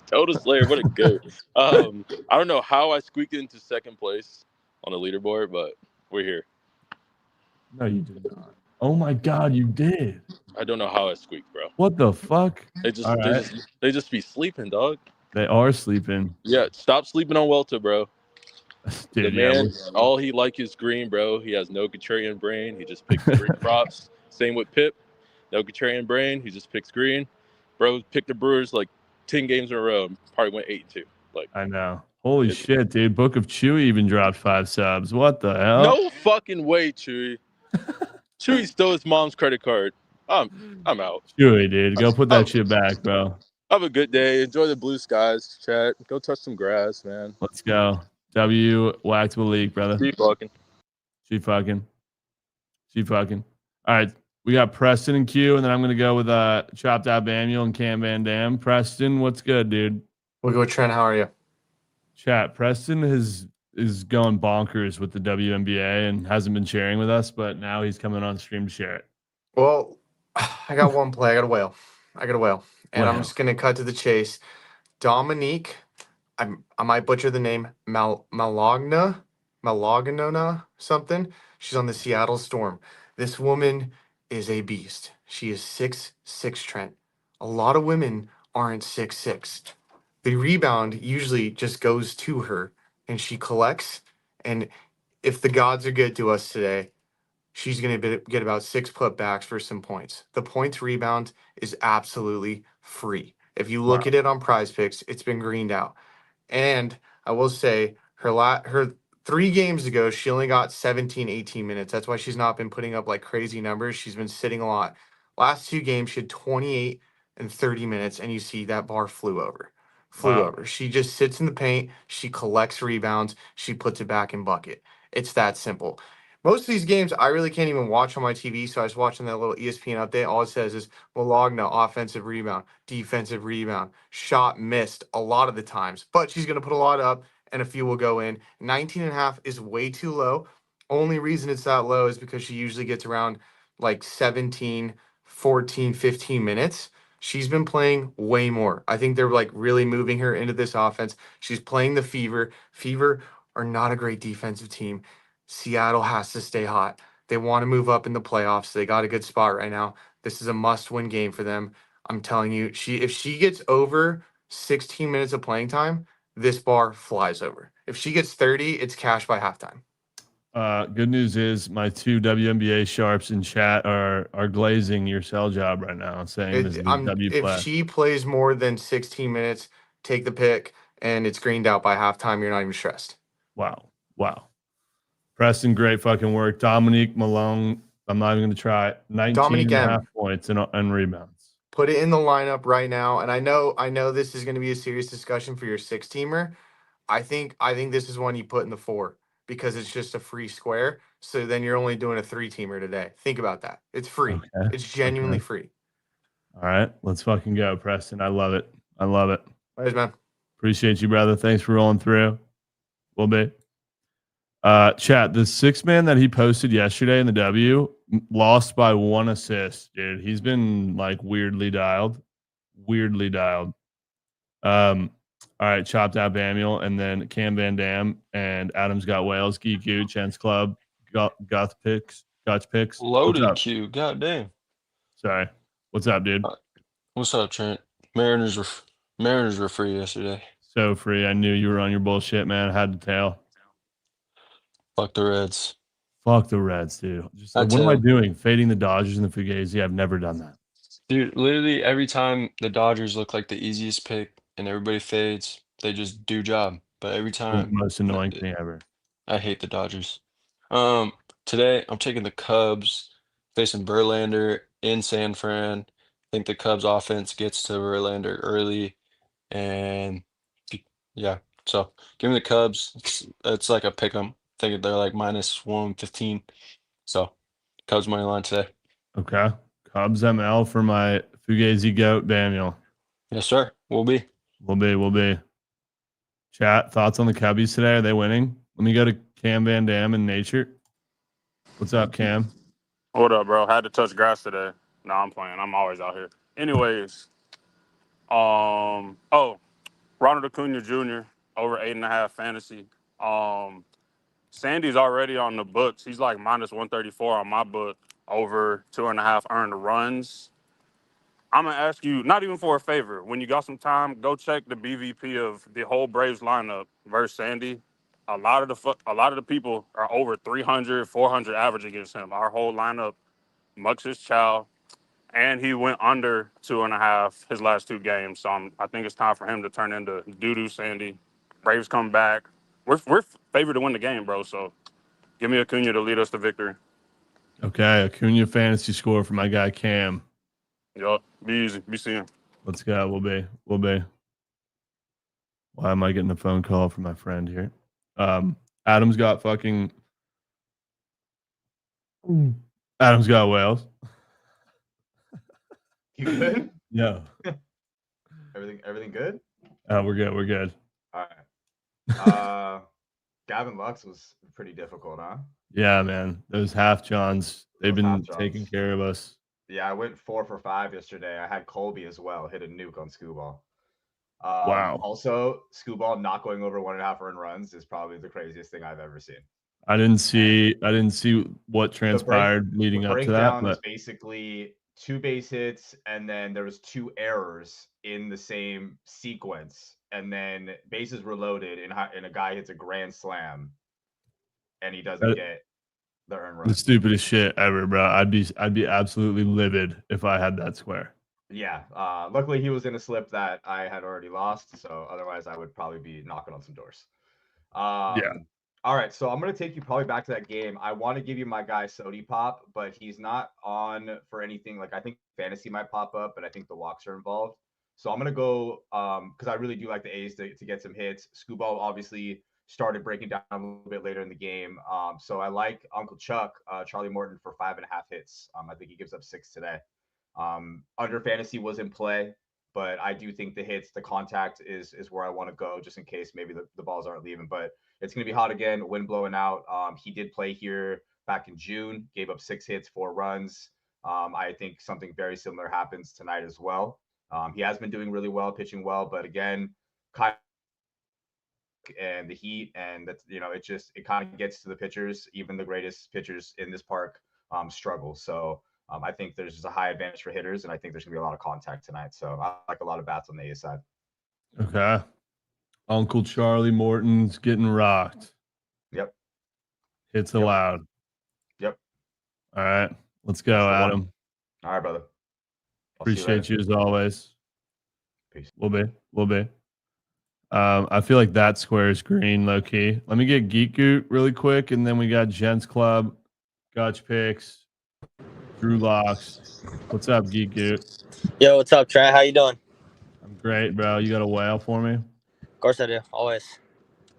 Total Slayer, what a goat. I don't know how I squeaked into second place on the leaderboard, but we're here. No, you did not. Oh my God, you did. I don't know how I squeaked, bro. What the fuck? They just be sleeping, dog. They are sleeping. Yeah, stop sleeping on Welta, bro. Dude, The man, all he like is green, bro. He has no contrarian brain. He just picks green props. Same with Pip. No contrarian brain. He just picks green. Bro picked the Brewers like 10 games in a row. Probably went 8-2. Like, I know. Holy shit, dude. Book of Chewy even dropped 5 subs. What the hell? no fucking way, Chewy. Chewy stole his mom's credit card. I'm out. Chewy, dude. Go put that shit back, bro. Have a good day. Enjoy the blue skies, chat. Go touch some grass, man. Let's go. W whacked Malik, brother. Keep fucking. She fucking. All right. We got Preston and Q, and then I'm gonna go with Chopped Out Bamuel and Cam Van Dam. Preston, what's good, dude? We'll go with Trent. How are you? Chat. Preston is going bonkers with the WNBA and hasn't been sharing with us, but now he's coming on stream to share it. Well, I got one play. I got a whale. And I'm just gonna cut to the chase. Dominique, I might butcher the name, Malagna something. She's on the Seattle Storm. This woman is a beast. She is 6'6", Trent. A lot of women aren't 6'6". The rebound usually just goes to her, and she collects. And if the gods are good to us today, she's going to get about 6 putbacks for some points. The points rebound is absolutely free. If you look at it on Prize Picks, it's been greened out. And I will say her 3 games ago, she only got 17, 18 minutes. That's why she's not been putting up like crazy numbers. She's been sitting a lot. Last 2 games, she had 28 and 30 minutes, and you see that bar flew over. She just sits in the paint. She collects rebounds. She puts it back in bucket. It's that simple. Most of these games, I really can't even watch on my TV, so I was watching that little ESPN update. All it says is Malagna, offensive rebound, defensive rebound, shot missed a lot of the times. But she's going to put a lot up, and a few will go in. 19.5 is way too low. Only reason it's that low is because she usually gets around like 17, 14, 15 minutes. She's been playing way more. I think they're like really moving her into this offense. She's playing the Fever. Fever are not a great defensive team. Seattle has to stay hot. They want to move up in the playoffs. They got a good spot right now. This is a must-win game for them. I'm telling you, if she gets over 16 minutes of playing time, this bar flies over. If she gets 30, it's cash by halftime. Good news is my 2 WNBA sharps in chat are glazing your sell job right now, saying this is a W play. If she plays more than 16 minutes, take the pick, and it's greened out by halftime. You're not even stressed. Wow. Preston, great fucking work. Dominique Malone, I'm not even going to try it. 19.5 points and rebounds. Put it in the lineup right now. And I know this is going to be a serious discussion for your 6-teamer. I think this is one you put in the 4 because it's just a free square. So then you're only doing a 3-teamer today. Think about that. It's free. Okay. It's genuinely free. All right. Let's fucking go, Preston. I love it. Thanks, man. Appreciate you, brother. Thanks for rolling through. Will be. Chat, the 6-man that he posted yesterday in the W lost by 1 assist, dude. He's been like weirdly dialed. All right, Chopped Out Bamuel, and then Cam Van Dam and Adam's Got Wales, Geek You, Chance Club, Goth Picks. Loaded Q, goddamn. Sorry. What's up, dude? What's up, Trent? Mariners were free yesterday. So free. I knew you were on your bullshit, man. I had to tell. Fuck the Reds. Fuck the Reds, dude. What am I doing? Fading the Dodgers and the Fugazi? I've never done that. Dude, literally every time the Dodgers look like the easiest pick and everybody fades, they just do job. But every time, the most annoying thing ever. I hate the Dodgers. Today I'm taking the Cubs facing Verlander in San Fran. I think the Cubs offense gets to Verlander early, and yeah, so give me the Cubs. It's like a pick 'em. I think they're like -115. So Cubs money line today. Okay. Cubs ML for my Fugazi goat, Daniel. Yes, sir. Will be. Chat, thoughts on the Cubbies today? Are they winning? Let me go to Cam Van Dam in nature. What's up, Cam? What up, bro? Had to touch grass today. No, I'm playing. I'm always out here. Anyways, Ronald Acuna Jr. over 8.5 fantasy. Sandy's already on the books. He's like minus 134 on my book, over 2.5 earned runs. I'm gonna ask you, not even for a favor, when you got some time, go check the BVP of the whole Braves lineup versus Sandy. A lot of the people are over 300, 400 average against him. Our whole lineup mucks his chow, and he went under 2.5 his last 2 games. So I think it's time for him to turn into doo-doo Sandy. Braves come back. We're favored to win the game, bro. So give me Acuna to lead us to victory. Okay, Acuna fantasy score for my guy Cam. Yup, be easy. Be seeing. Let's go. We'll be. Why am I getting a phone call from my friend here? Adam's got whales. You good? Yeah. Everything good? We're good. We're good. All right. Gavin Lux was pretty difficult, huh? Yeah, man. Those half Johns, they've been taking care of us. Yeah, I went 4 for 5 yesterday. I had Colby as well, hit a nuke on Scooball. Wow. Also, Scooball not going over 1.5 earned runs is probably the craziest thing I've ever seen. I didn't see what transpired leading up to that, Breakdown is but basically 2 base hits, and then there was 2 errors in the same sequence, and then bases were loaded, and a guy hits a grand slam, and he doesn't get the earned run. the stupidest shit ever, bro. I'd be absolutely livid if I had that square. Yeah. Luckily, he was in a slip that I had already lost, so otherwise I would probably be knocking on some doors. Yeah. All right, so I'm going to take you probably back to that game. I want to give you my guy Sody Pop, but he's not on for anything. Like, I think fantasy might pop up, but I think the walks are involved. So I'm going to go because I really do like the A's to get some hits. Scooball obviously started breaking down a little bit later in the game. So I like Uncle Chuck, Charlie Morton, for 5.5 hits. I think he gives up 6 today. Under fantasy was in play, but I do think the hits, the contact is where I want to go, just in case maybe the balls aren't leaving. But it's going to be hot again, wind blowing out. He did play here back in June, gave up 6 hits, 4 runs. I think something very similar happens tonight as well. He has been doing really well, pitching well, but again, and the heat, and that's, it kind of gets to the pitchers. Even the greatest pitchers in this park struggle. So I think there's just a high advantage for hitters, and I think there's going to be a lot of contact tonight. So I like a lot of bats on the A side. Okay. Uncle Charlie Morton's getting rocked. Yep. Hits allowed. Yep. All right. Let's go, Adam. All right, brother. Appreciate you as always. Peace. We'll be. I feel like that square is green, low key. Let me get Geek Goot really quick, and then we got Gents Club, Gotch Picks, Drew Locks. What's up, Geek Goot? Yo, what's up, Trent? How you doing? I'm great, bro. You got a whale for me? Of course I do, always.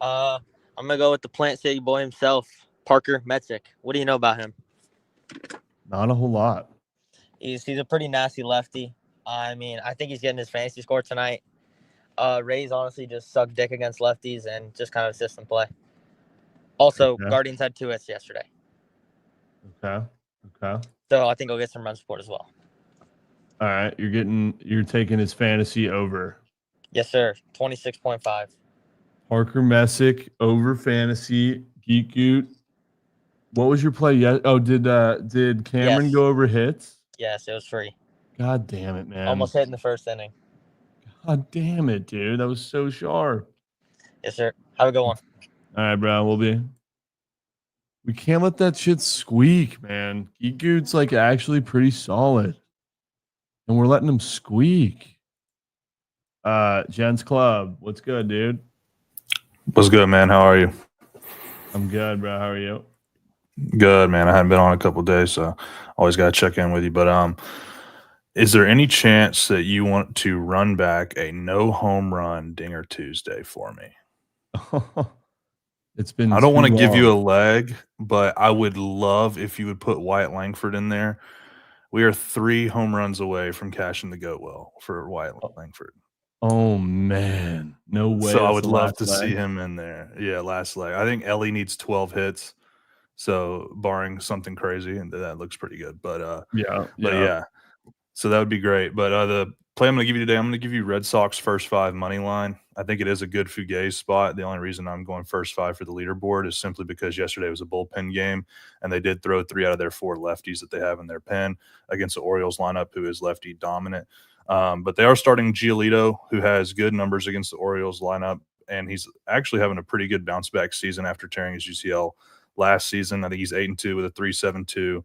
I'm gonna go with the Plant City boy himself, Parker Metzik. What do you know about him? Not a whole lot. He's a pretty nasty lefty. I mean, I think he's getting his fantasy score tonight. Rays honestly just suck dick against lefties and just kind of system play. Also, Guardians had 2 hits yesterday. Okay. So I think he'll get some run support as well. All right, you're taking his fantasy over. Yes, sir. 26.5. Parker Messick over fantasy. Geek Goot. What was your play? Did Cameron go over hits? Yes, it was free. God damn it, man! Almost hit in the first inning. God damn it, dude! That was so sharp. Yes, sir. Have a good one. All right, bro. We can't let that shit squeak, man. Geek Goot's like actually pretty solid, and we're letting him squeak. Gents Club, what's good, dude? What's good, man? How are you? I'm good, bro. How are you? Good, man. I hadn't been on a couple of days, so always got to check in with you. But is there any chance that you want to run back a no home run Dinger Tuesday for me? It's been. I don't want to give you a leg, but I would love if you would put Wyatt Langford in there. We are 3 home runs away from cashing the goat well for Wyatt Langford. Oh man, no way. So I That's would the love last to see leg. him in there. Yeah, last leg. I think Ellie needs 12 hits. So barring something crazy, and that looks pretty good. But yeah. So that would be great. But the play I'm going to give you today, I'm going to give you Red Sox first 5 money line. I think it is a good Fugazi spot. The only reason I'm going first 5 for the leaderboard is simply because yesterday was a bullpen game, and they did throw 3 out of their 4 lefties that they have in their pen against the Orioles lineup, who is lefty dominant. But they are starting Giolito, who has good numbers against the Orioles lineup, and he's actually having a pretty good bounce back season after tearing his UCL last season. I think he's 8-2 with a 3.72.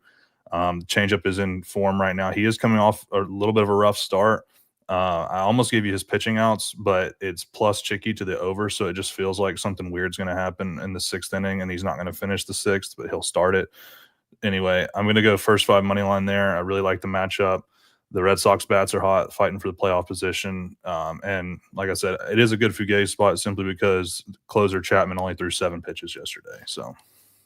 Changeup is in form right now. He is coming off a little bit of a rough start. I almost gave you his pitching outs, but it's plus Chicky to the over, so it just feels like something weird's going to happen in the 6th inning, and he's not going to finish the 6th, but he'll start it. Anyway, I'm going to go first 5 money line there. I really like the matchup. The Red Sox bats are hot, fighting for the playoff position. And like I said, it is a good Fugazi spot simply because closer Chapman only threw 7 pitches yesterday. So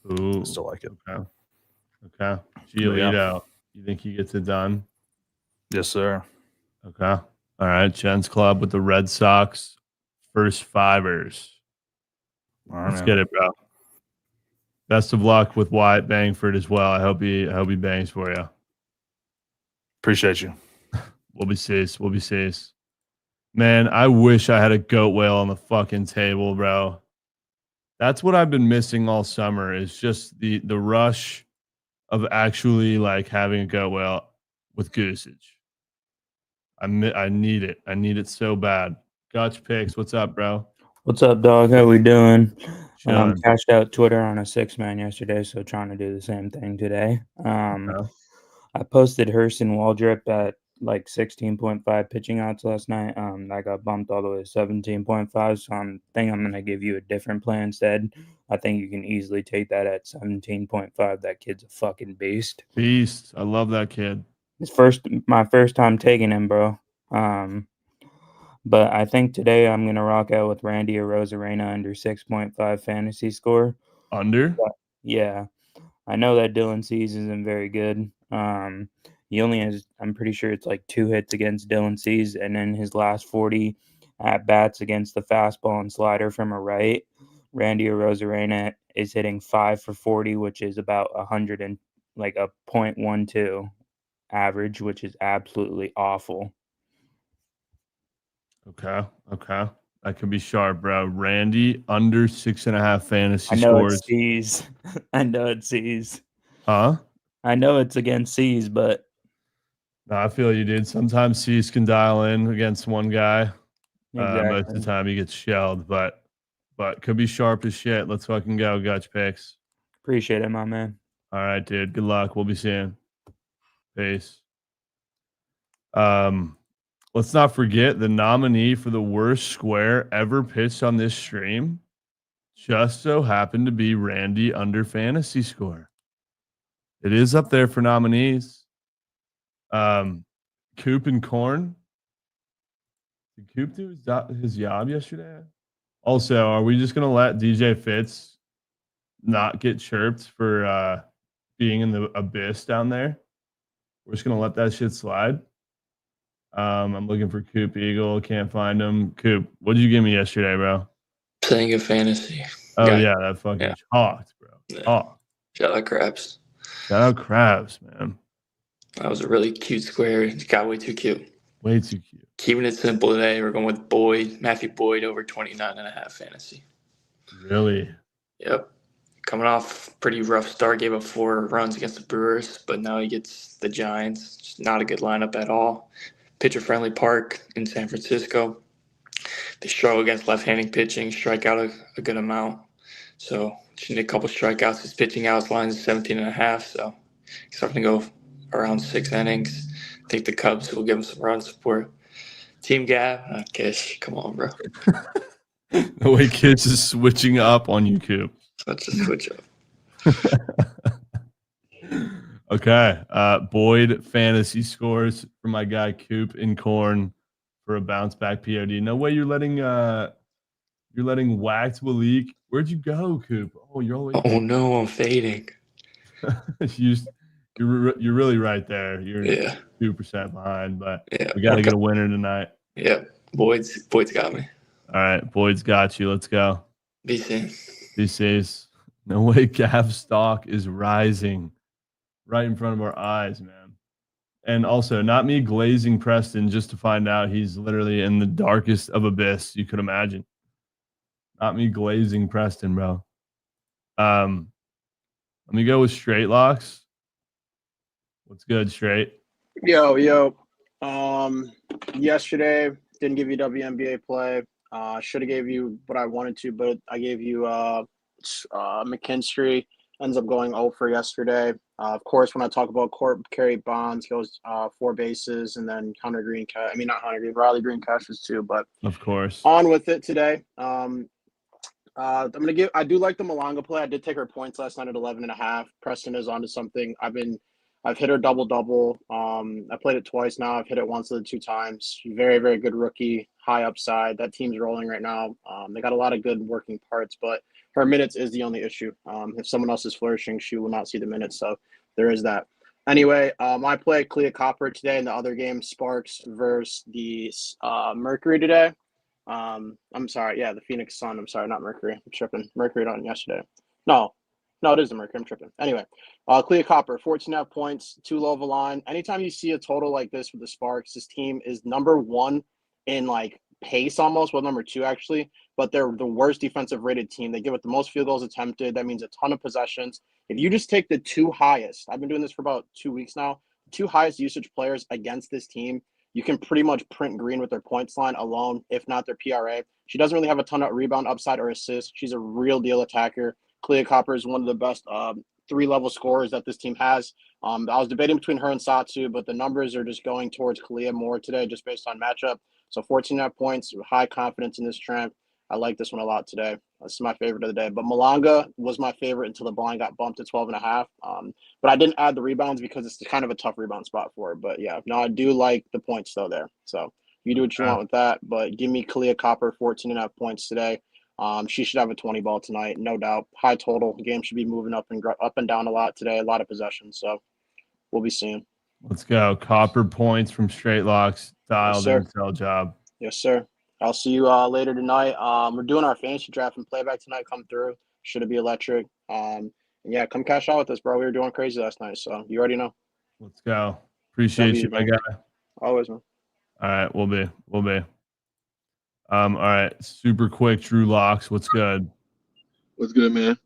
I still like it. Okay. Giolito, you think he gets it done? Yes, sir. Okay. All right. Jen's Club with the Red Sox first 5ers. All right, Let's man. get it, bro. Best of luck with Wyatt Bangford as well. I hope he bangs for you. Appreciate you. We'll be sees. Man, I wish I had a goat whale on the fucking table, bro. That's what I've been missing all summer is just the rush of actually like having a goat whale with goosage. I need it. I need it so bad. Gotch Picks, what's up, bro? What's up, dog? How we doing? Chilling. Cashed out Twitter on a 6-man yesterday, so trying to do the same thing today. I posted Hurston Waldrep at like 16.5 pitching outs last night. I got bumped all the way to 17.5, so I'm gonna give you a different plan instead. I think you can easily take that at 17.5. That kid's a fucking beast. Beast. I love that kid. My first time taking him, bro. But I think today I'm going to rock out with Randy Arozarena under 6.5 fantasy score. Under? Yeah. I know that Dylan Cease isn't very good. He only has, I'm pretty sure it's like 2 hits against Dylan Cease, and then his last 40 at bats against the fastball and slider from a right. Randy Arozarena is hitting 5 for 40, which is about 100 and like a 0.12 average, which is absolutely awful. Okay. That could be sharp, bro. Randy under 6.5 fantasy I know scores. it's C's. I know it's C's. Huh? I know it's against C's, but No, I feel you, dude. Sometimes C's can dial in against one guy. Most of the time he gets shelled, but could be sharp as shit. Let's fucking go, Gutch Picks. Appreciate it, my man. All right, dude. Good luck. We'll be seeing. Peace. Let's not forget the nominee for the worst square ever pitched on this stream just so happened to be Randy under fantasy score. It is up there for nominees. Coop and Corn. Did Coop do his job yesterday? Also, are we just gonna let DJ Fitz not get chirped for being in the abyss down there? We're just gonna let that shit slide. I'm looking for Coop Eagle. Can't find him. Coop, what did you give me yesterday, bro? Playing a fantasy. Oh yeah, that fucking chalked, bro. Chalked. Shout out Krabs. Shout out Krabs, man. That was a really cute square. It got way too cute. Way too cute. Keeping it simple today. We're going with Matthew Boyd over 29.5 fantasy. Really? Yep. Coming off pretty rough start, gave up 4 runs against the Brewers, but now he gets the Giants. Just not a good lineup at all. Pitcher-friendly park in San Francisco. They struggle against left-handed pitching, strike out a good amount. So just need a couple strikeouts. His pitching outs line is 17.5, so he's starting to go around 6 innings. I think the Cubs will give him some run support. Team Gab, Kish, come on, bro. The way Kish is switching up on you, Coop. Let's just switch up. Okay. Boyd fantasy scores for my guy Coop in Corn for a bounce back POD. No way you're letting Wax Walik. Where'd you go, Coop? Oh, you're all the way. Oh no, I'm fading. You're really right there. You're 2% behind, but we got to get a winner tonight. Yep. Boyd's got me. All right, Boyd's got you. Let's go. Be safe. Be safe. No way, Cav stock is rising right in front of our eyes, man. And also, not me glazing Preston just to find out he's literally in the darkest of abyss you could imagine. Not me glazing Preston, bro. Let me go with straight locks. What's good, straight? Yo. Yesterday didn't give you WNBA play. Should have gave you what I wanted to, but I gave you McKinstry. Ends up going 0 for yesterday. Of course, when I talk about Carey Bonds, goes 4 bases, and then Hunter Green. Not Hunter Green. Riley Green catches 2, but of course, on with it today. I'm gonna give. I do like the Malanga play. I did take her points last night at 11.5. Preston is onto something. I've hit her double. I played it twice now. I've hit it once of the 2 times. Very, very good rookie, high upside. That team's rolling right now. They got a lot of good working parts, but her minutes is the only issue. If someone else is flourishing, she will not see the minutes. So there is that. Anyway, I play Clea Copper today in the other game, Sparks versus the Mercury today. I'm sorry. Yeah, the Phoenix Sun. I'm sorry, not Mercury. I'm tripping. Mercury on yesterday. No, it is the Mercury. I'm tripping. Anyway, Clea Copper, 14.5 points, 2 low of a line. Anytime you see a total like this with the Sparks, this team is number 1 in like pace almost. Well, number 2 actually, but they're the worst defensive rated team. They give up the most field goals attempted. That means a ton of possessions. If you just take the 2 highest, I've been doing this for about 2 weeks now, 2 highest usage players against this team, you can pretty much print green with their points line alone, if not their PRA. She doesn't really have a ton of rebound upside or assist. She's a real deal attacker. Clea Copper is one of the best 3-level scorers that this team has. I was debating between her and Satsu, but the numbers are just going towards Clea more today just based on matchup. So 14.5 points, high confidence in this trend. I like this one a lot today. This is my favorite of the day. But Malanga was my favorite until the line got bumped to 12.5. But I didn't add the rebounds because it's kind of a tough rebound spot for her. But yeah, no, I do like the points though there. So you do what you want with that. But give me Clea Copper 14.5 points today. She should have a 20 ball tonight, no doubt. High total. The game should be moving up and down a lot today. A lot of possessions. So we'll be seeing. Let's go. Copper points from straight locks. Dialed in sell job. Yes, sir. I'll see you later tonight. We're doing our fantasy draft and playback tonight. Come through. Should it be electric? And yeah, come cash out with us, bro. We were doing crazy last night, so you already know. Let's go. Appreciate you, my guy. Always, man. All right, we'll be. All right, super quick. Drew Locks, what's good? What's good, man?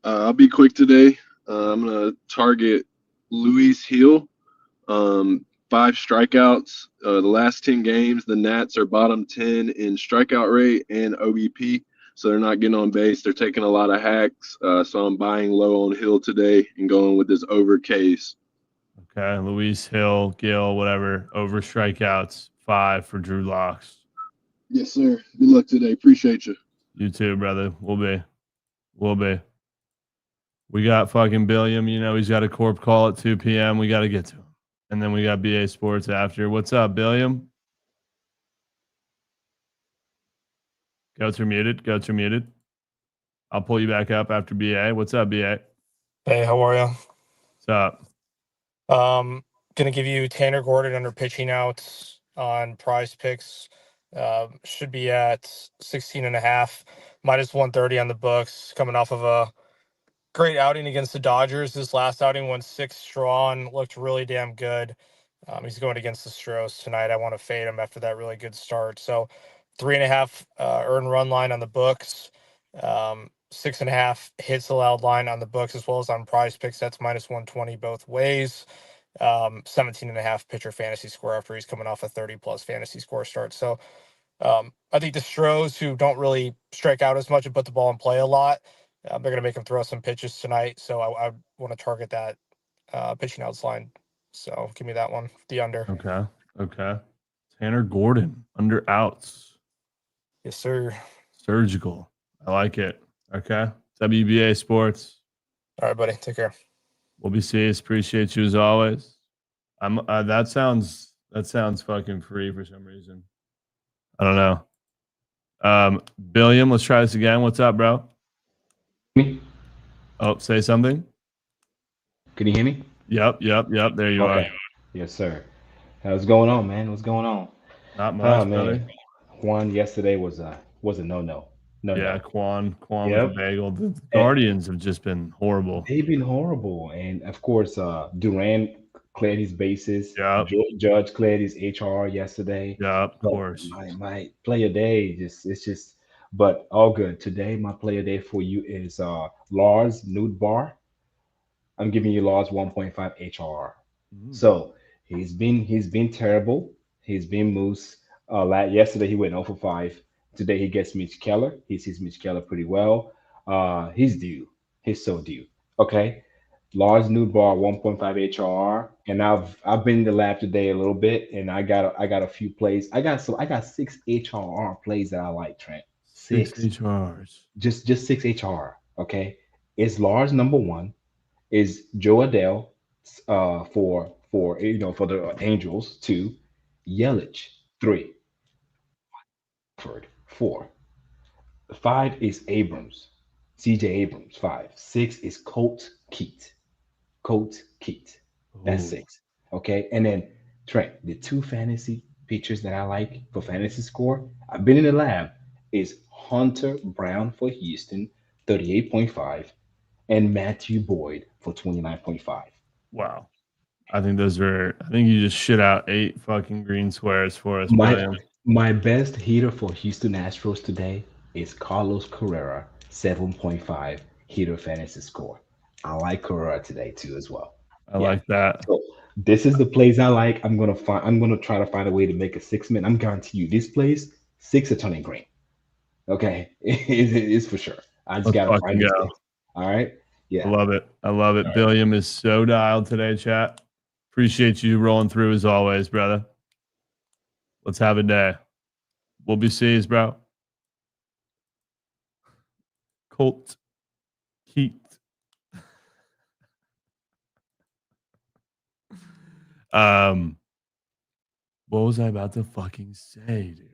I'll be quick today. I'm gonna target Luis Hill. 5 strikeouts. The last 10 games, the Nats are bottom 10 in strikeout rate and OBP, so they're not getting on base. They're taking a lot of hacks. So I'm buying low on Hill today and going with this over case. Okay, Luis Hill, Gill, whatever. Over strikeouts, 5 for Drew Locks. Yes, sir. Good luck today. Appreciate you. You too, brother. We'll be. We got fucking Billiam. You know, he's got a corp call at 2 p.m. We got to get to him. And then we got BA Sports after. What's up, Billiam? Goats are muted. I'll pull you back up after BA. What's up, BA? Hey, how are you? What's up? Gonna give you Tanner Gordon under pitching outs on Prize Picks. Should be at 16.5, minus 130 on the books, coming off of a great outing against the Dodgers. This last outing went 6 strong, looked really damn good. He's going against the Stros tonight. I want to fade him after that really good start. So 3.5 earned run line on the books, 6.5 hits allowed line on the books, as well as on Prize Picks. That's minus 120 both ways. 17.5 pitcher fantasy score after he's coming off a 30+ fantasy score start. So I think the Stros, who don't really strike out as much and put the ball in play a lot, they're going to make him throw some pitches tonight. So I want to target that pitching outs line. So give me that one, the under. Okay. Tanner Gordon, under outs. Yes, sir. Surgical. I like it. Okay. WBA Sports. All right, buddy. Take care. We'll be serious. Appreciate you as always. I'm. That sounds fucking free for some reason. I don't know. Billiam, let's try this again. What's up, bro? Me? Oh, say something. Can you hear me? Yep. There you are. Yes, sir. What's going on, man? What's going on? Not much, man. brother. Quan yesterday was a no. Yeah, Quan with the Yep. bagel. The And Guardians have just been horrible. they've been horrible, and of course, Durant cleared his bases. Yep. Judge cleared his HR yesterday. Yep, of But course. my player day it's just, but all good. Today, my player day for you is Lars Nudbar. I'm giving you Lars 1.5 HR. So he's been terrible. He's been moose. Yesterday he went 0 for 5. Today he gets Mitch Keller. He sees Mitch Keller pretty well. He's due. He's so due. Okay. Lars Newbar 1.5 HR. And I've been in the lab today a little bit, and I got a few plays. I got 6 HRR plays that I like, Trent. 6 Six. HRs. Just 6 HR. Okay. Is Lars number one? Is Joe Adele for the Angels 2, Yelich 3, Ford 4, 5 is Abrams, CJ Abrams 5, 6 is Colt Keat. That's Ooh. 6. Okay, and then Trent, the 2 fantasy pitchers that I like for fantasy score. I've been in the lab is Hunter Brown for Houston 38.5 and Matthew Boyd for 29.5. Wow. I think you just shit out 8 fucking green squares for us, My William. my best hitter for Houston Astros today is Carlos Carrera, 7.5 hitter fantasy score. I like Carrera today too as well. I like that. So this is the plays I like. I'm gonna try to find a way to make a 6-man. I'm guaranteeing you this plays 6 are turning green. Okay, it's for sure. I just Let's gotta fucking find the go. 6. All right. I love it. Billiam is so dialed today, chat. Appreciate you rolling through as always, brother. Let's have a day. We'll be sees, bro. Colt Keat. What was I about to fucking say, dude?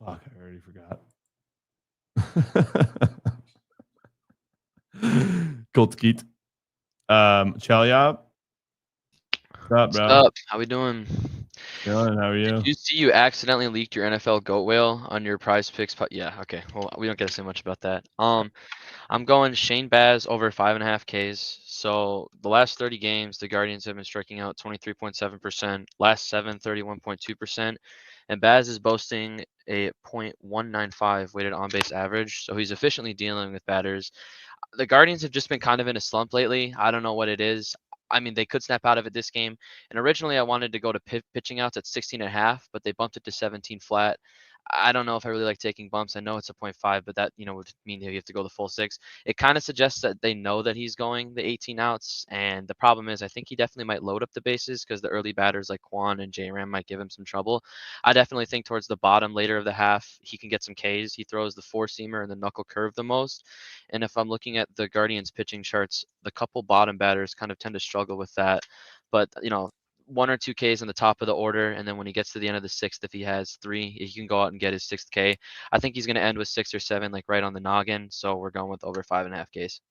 Fuck, I already forgot. Colt Keat. Chelyab. What's up, bro? What's up? How we doing? Chilling. How are you? Did you see you accidentally leaked your NFL goat whale on your prize picks? Yeah, okay. Well, we don't get to say much about that. I'm going Shane Baz over 5.5 Ks. So the last 30 games, the Guardians have been striking out 23.7%. Last 7, 31.2%. And Baz is boasting a .195 weighted on base average. So he's efficiently dealing with batters. The Guardians have just been kind of in a slump lately. I don't know what it is. I mean, they could snap out of it this game. And originally, I wanted to go to pitching outs at 16.5, but they bumped it to 17 flat. I don't know if I really like taking bumps. I know it's a 0.5, but that would mean that you have to go the full 6. It kind of suggests that they know that he's going the 18 outs, and the problem is I think he definitely might load up the bases because the early batters like Quan and J-Ram might give him some trouble. I definitely think towards the bottom later of the half he can get some Ks. He throws the 4-seamer and the knuckle curve the most, and if I'm looking at the Guardians pitching charts, the couple bottom batters kind of tend to struggle with that, but 1 or 2 Ks in the top of the order, and then when he gets to the end of the 6th, if he has 3, he can go out and get his 6th K. I think he's going to end with 6 or 7, like right on the noggin. So we're going with over 5.5 Ks.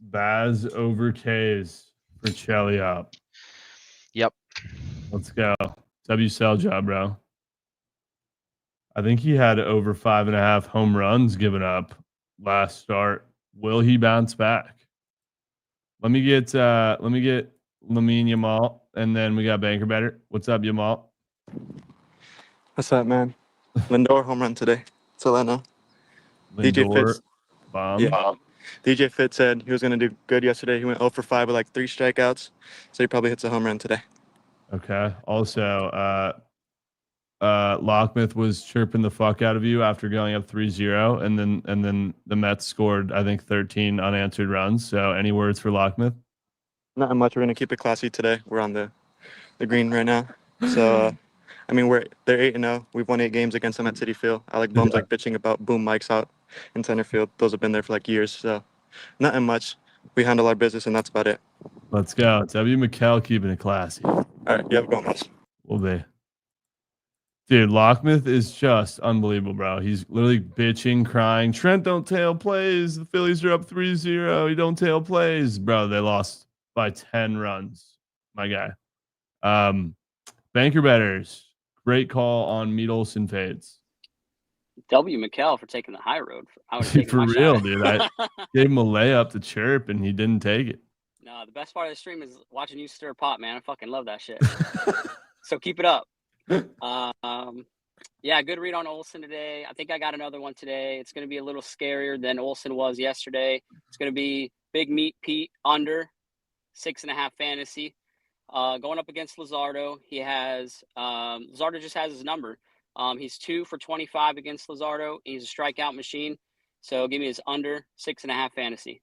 Baz over Ks for Chelyab. Yep. Let's go. W sell job, bro. I think he had over 5.5 home runs given up last start. Will he bounce back? Let me get Lamine Yamal, and then we got Banker Better. What's up, Yamal? What's up, man? Lindor home run today. That's all I know. DJ Fitz. Bomb. Yeah. DJ Fitz said he was going to do good yesterday. He went 0 for 5 with like 3 strikeouts. So he probably hits a home run today. Okay. Also, Lockmouth was chirping the fuck out of you after going up 3-0, and then the Mets scored, I think, 13 unanswered runs. So any words for Lockmouth? Not much. We're going to keep it classy today. We're on the green right now. So, they're 8-0. We've won 8 games against them at Citi Field. I like bums like bitching about boom mics out in center field. Those have been there for like years. So nothing much. We handle our business, and that's about it. Let's go. W. McKell keeping it classy. All right. You have a good one. Will be. Dude, Lockmouth is just unbelievable, bro. He's literally bitching, crying. Trent don't tail plays. The Phillies are up 3-0. He don't tail plays. Bro, they lost by 10 runs. My guy. Banker betters. Great call on Meat Olson fades. W. McKell for taking the high road. I would have taken For my real, shot. dude. I gave him a layup to chirp, and he didn't take it. No, the best part of the stream is watching you stir pot, man. I fucking love that shit. So keep it up. Yeah, good read on Olsen today. I think I got another one today. It's going to be a little scarier than Olsen was yesterday. It's going to be Big Meat Pete under 6.5 fantasy. Going up against Lizardo. He has Lizardo just has his number. He's 2 for 25 against Lizardo. He's a strikeout machine. So give me his under 6.5 fantasy.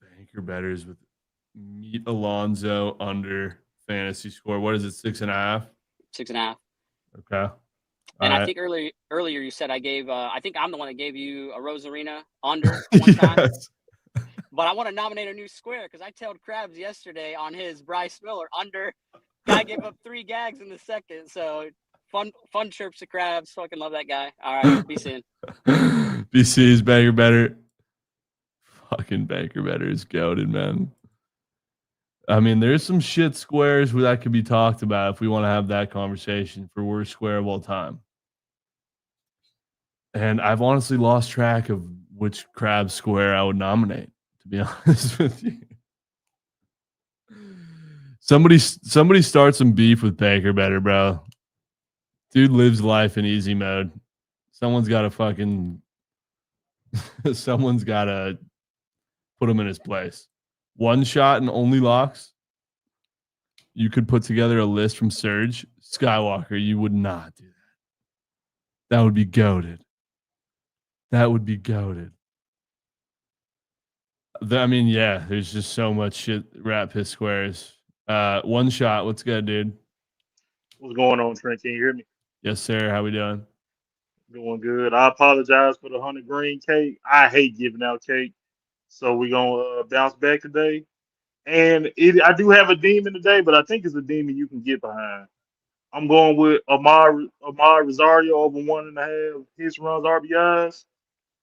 Banker betters with Meet Alonzo under fantasy score. What is it? 6.5? 6.5. Okay. And All I right. think earlier you said I gave I think I'm the one that gave you a Rosarina under one time. Yes. But I want to nominate a new square because I told Krabs yesterday on his Bryce Miller under. Guy gave up 3 gags in the second. So fun chirps to Krabs. Fucking love that guy. All right, be soon. BC's banker better. Fucking banker better is goated, man. I mean, there's some shit squares where that could be talked about if we want to have that conversation for worst square of all time. And I've honestly lost track of which Krabs square I would nominate, to be honest with you. Somebody start some beef with Baker better, bro. Dude lives life in easy mode. Someone's got to put him in his place. One shot and only locks. You could put together a list from Surge. Skywalker, you would not do that. That would be goated. That would be goated. I mean, yeah, there's just so much shit. Rat piss squares. One shot. What's good, dude? What's going on, Trent? Can you hear me? Yes, sir. How we doing? Doing good. I apologize for the 100 green cake. I hate giving out cake. So we're going to bounce back today. And I do have a demon today, but I think it's a demon you can get behind. I'm going with Amar Rosario over 1.5 hits, runs, RBIs.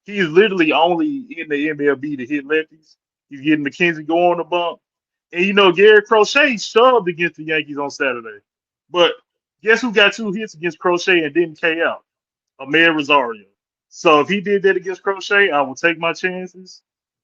He's literally only in the MLB to hit lefties. He's getting McKenzie Gore on the bump. And you know, Gary Crochet shoved against the Yankees on Saturday. But guess who got 2 hits against Crochet and didn't K out? Amir Rosario. So if he did that against Crochet, I will take my chances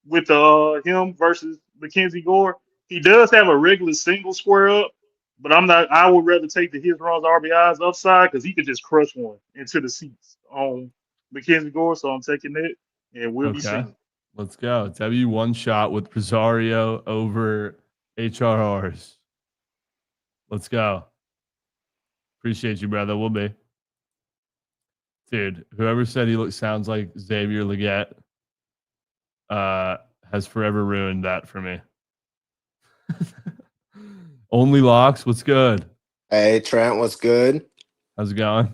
with him versus Mackenzie Gore. He does have a regular single square up, but I would rather take the his runs RBIs upside because he could just crush one into the seats on Mackenzie Gore. So I'm taking that, and we'll be seeing. Let's go. W one shot with Rosario over HRRs. Let's go. Appreciate you, brother. We'll be. Dude, whoever said he sounds like Xavier Leggett has forever ruined that for me. Only locks. What's good? Hey, Trent, what's good? How's it going?